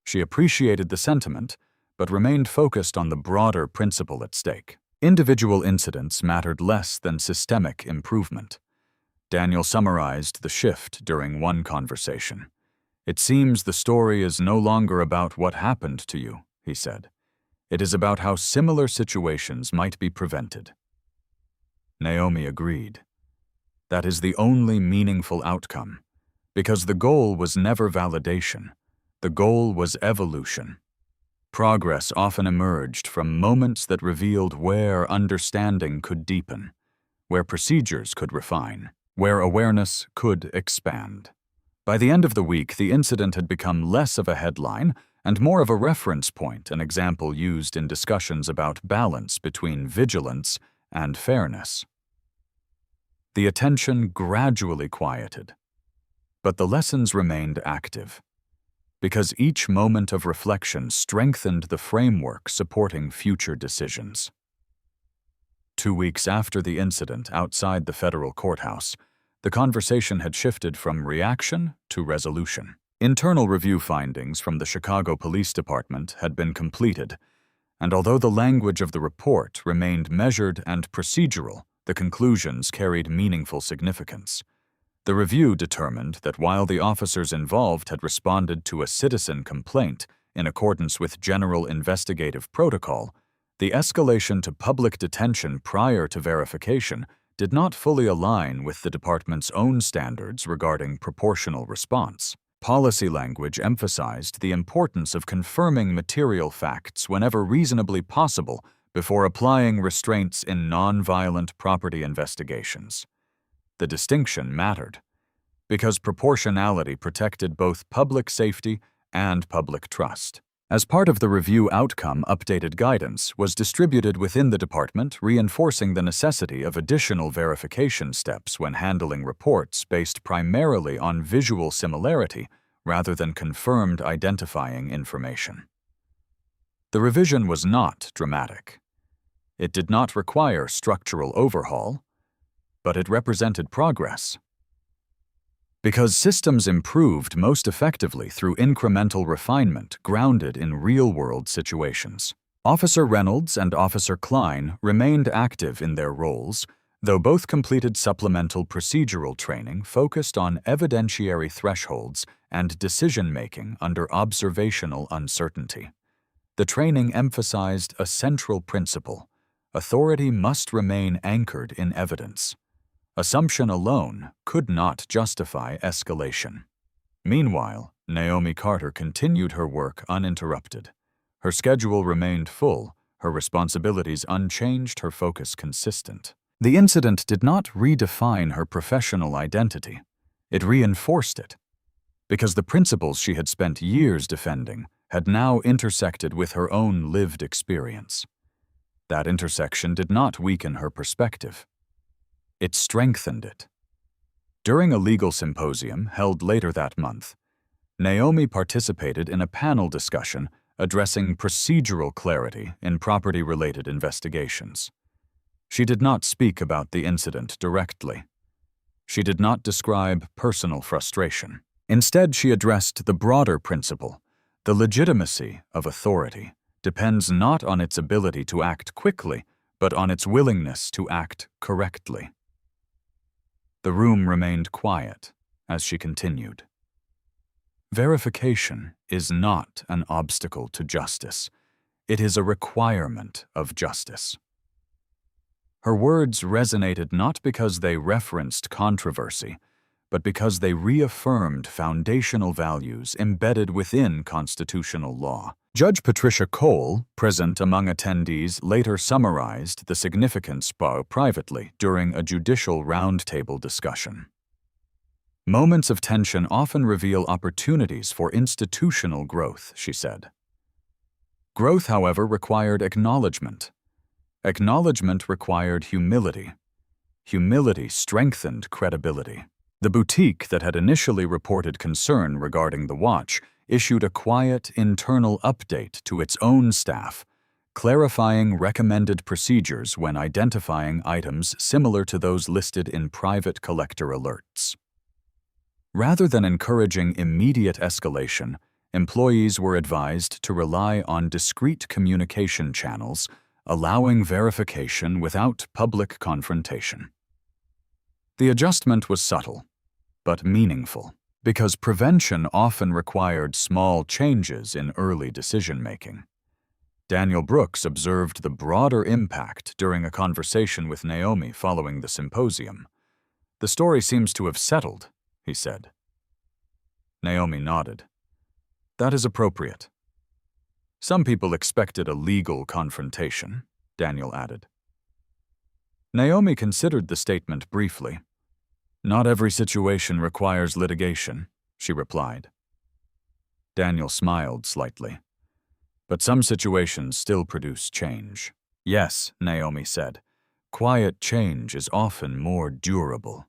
She appreciated the sentiment, but remained focused on the broader principle at stake. Individual incidents mattered less than systemic improvement. Daniel summarized the shift during one conversation. "It seems the story is no longer about what happened to you," he said. "It is about how similar situations might be prevented." Naomi agreed. That is the only meaningful outcome, because the goal was never validation. The goal was evolution. Progress often emerged from moments that revealed where understanding could deepen, where procedures could refine, where awareness could expand. By the end of the week, the incident had become less of a headline and more of a reference point, an example used in discussions about balance between vigilance and fairness. The attention gradually quieted, but the lessons remained active, because each moment of reflection strengthened the framework supporting future decisions. 2 weeks after the incident outside the federal courthouse, the conversation had shifted from reaction to resolution. Internal review findings from the Chicago Police Department had been completed, and although the language of the report remained measured and procedural, the conclusions carried meaningful significance. The review determined that while the officers involved had responded to a citizen complaint in accordance with general investigative protocol, the escalation to public detention prior to verification did not fully align with the department's own standards regarding proportional response. Policy language emphasized the importance of confirming material facts whenever reasonably possible before applying restraints in nonviolent property investigations. The distinction mattered, because proportionality protected both public safety and public trust. As part of the review outcome, updated guidance was distributed within the department, reinforcing the necessity of additional verification steps when handling reports based primarily on visual similarity rather than confirmed identifying information. The revision was not dramatic. It did not require structural overhaul, but it represented progress. Because systems improved most effectively through incremental refinement grounded in real-world situations. Officer Reynolds and Officer Klein remained active in their roles, though both completed supplemental procedural training focused on evidentiary thresholds and decision-making under observational uncertainty. The training emphasized a central principle: authority must remain anchored in evidence. Assumption alone could not justify escalation. Meanwhile, Naomi Carter continued her work uninterrupted. Her schedule remained full, her responsibilities unchanged, her focus consistent. The incident did not redefine her professional identity. It reinforced it, because the principles she had spent years defending had now intersected with her own lived experience. That intersection did not weaken her perspective. It strengthened it. During a legal symposium held later that month, Naomi participated in a panel discussion addressing procedural clarity in property-related investigations. She did not speak about the incident directly. She did not describe personal frustration. Instead, she addressed the broader principle: the legitimacy of authority depends not on its ability to act quickly, but on its willingness to act correctly. The room remained quiet as she continued. Verification is not an obstacle to justice. It is a requirement of justice. Her words resonated not because they referenced controversy, but because they reaffirmed foundational values embedded within constitutional law. Judge Patricia Cole, present among attendees, later summarized the significance privately during a judicial roundtable discussion. Moments of tension often reveal opportunities for institutional growth, she said. Growth, however, required acknowledgement. Acknowledgement required humility. Humility strengthened credibility. The boutique that had initially reported concern regarding the watch issued a quiet internal update to its own staff, clarifying recommended procedures when identifying items similar to those listed in private collector alerts. Rather than encouraging immediate escalation, employees were advised to rely on discreet communication channels, allowing verification without public confrontation. The adjustment was subtle, but meaningful, because prevention often required small changes in early decision-making. Daniel Brooks observed the broader impact during a conversation with Naomi following the symposium. "The story seems to have settled," he said. Naomi nodded. "That is appropriate." "Some people expected a legal confrontation," Daniel added. Naomi considered the statement briefly. "Not every situation requires litigation," she replied. Daniel smiled slightly. "But some situations still produce change." "Yes," Naomi said. "Quiet change is often more durable."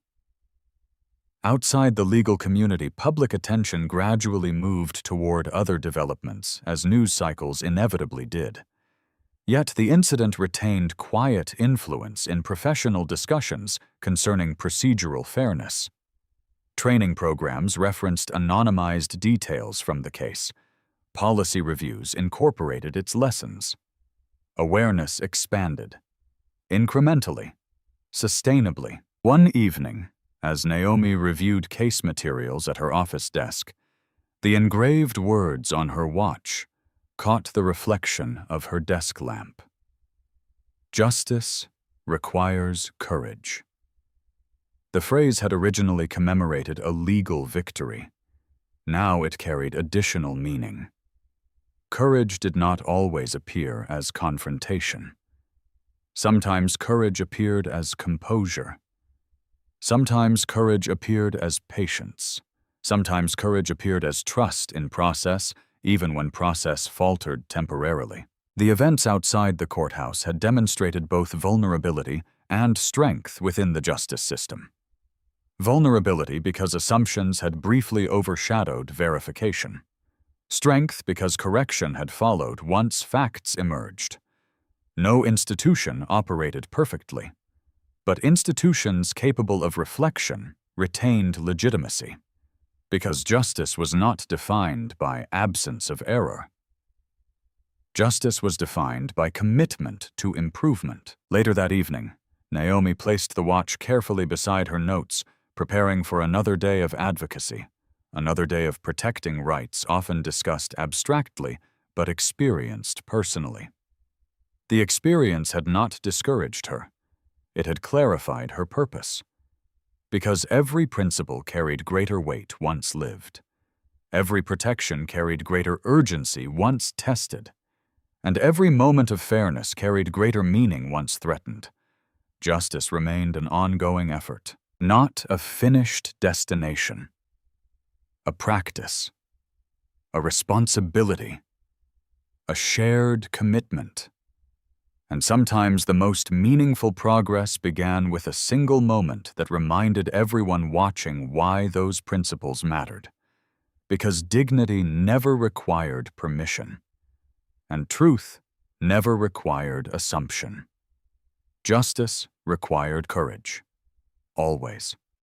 Outside the legal community, public attention gradually moved toward other developments, as news cycles inevitably did. Yet the incident retained quiet influence in professional discussions concerning procedural fairness. Training programs referenced anonymized details from the case. Policy reviews incorporated its lessons. Awareness expanded. Incrementally. Sustainably. One evening, as Naomi reviewed case materials at her office desk, the engraved words on her watch caught the reflection of her desk lamp. "Justice requires courage." The phrase had originally commemorated a legal victory. Now it carried additional meaning. Courage did not always appear as confrontation. Sometimes courage appeared as composure. Sometimes courage appeared as patience. Sometimes courage appeared as trust in process, even when process faltered temporarily. The events outside the courthouse had demonstrated both vulnerability and strength within the justice system. Vulnerability because assumptions had briefly overshadowed verification. Strength because correction had followed once facts emerged. No institution operated perfectly, but institutions capable of reflection retained legitimacy, because justice was not defined by absence of error. Justice was defined by commitment to improvement. Later that evening, Naomi placed the watch carefully beside her notes, preparing for another day of advocacy, another day of protecting rights often discussed abstractly but experienced personally. The experience had not discouraged her. It had clarified her purpose. Because every principle carried greater weight once lived. Every protection carried greater urgency once tested. And every moment of fairness carried greater meaning once threatened. Justice remained an ongoing effort, not a finished destination. A practice, a responsibility, a shared commitment. And sometimes the most meaningful progress began with a single moment that reminded everyone watching why those principles mattered. Because dignity never required permission, and truth never required assumption. Justice required courage, always.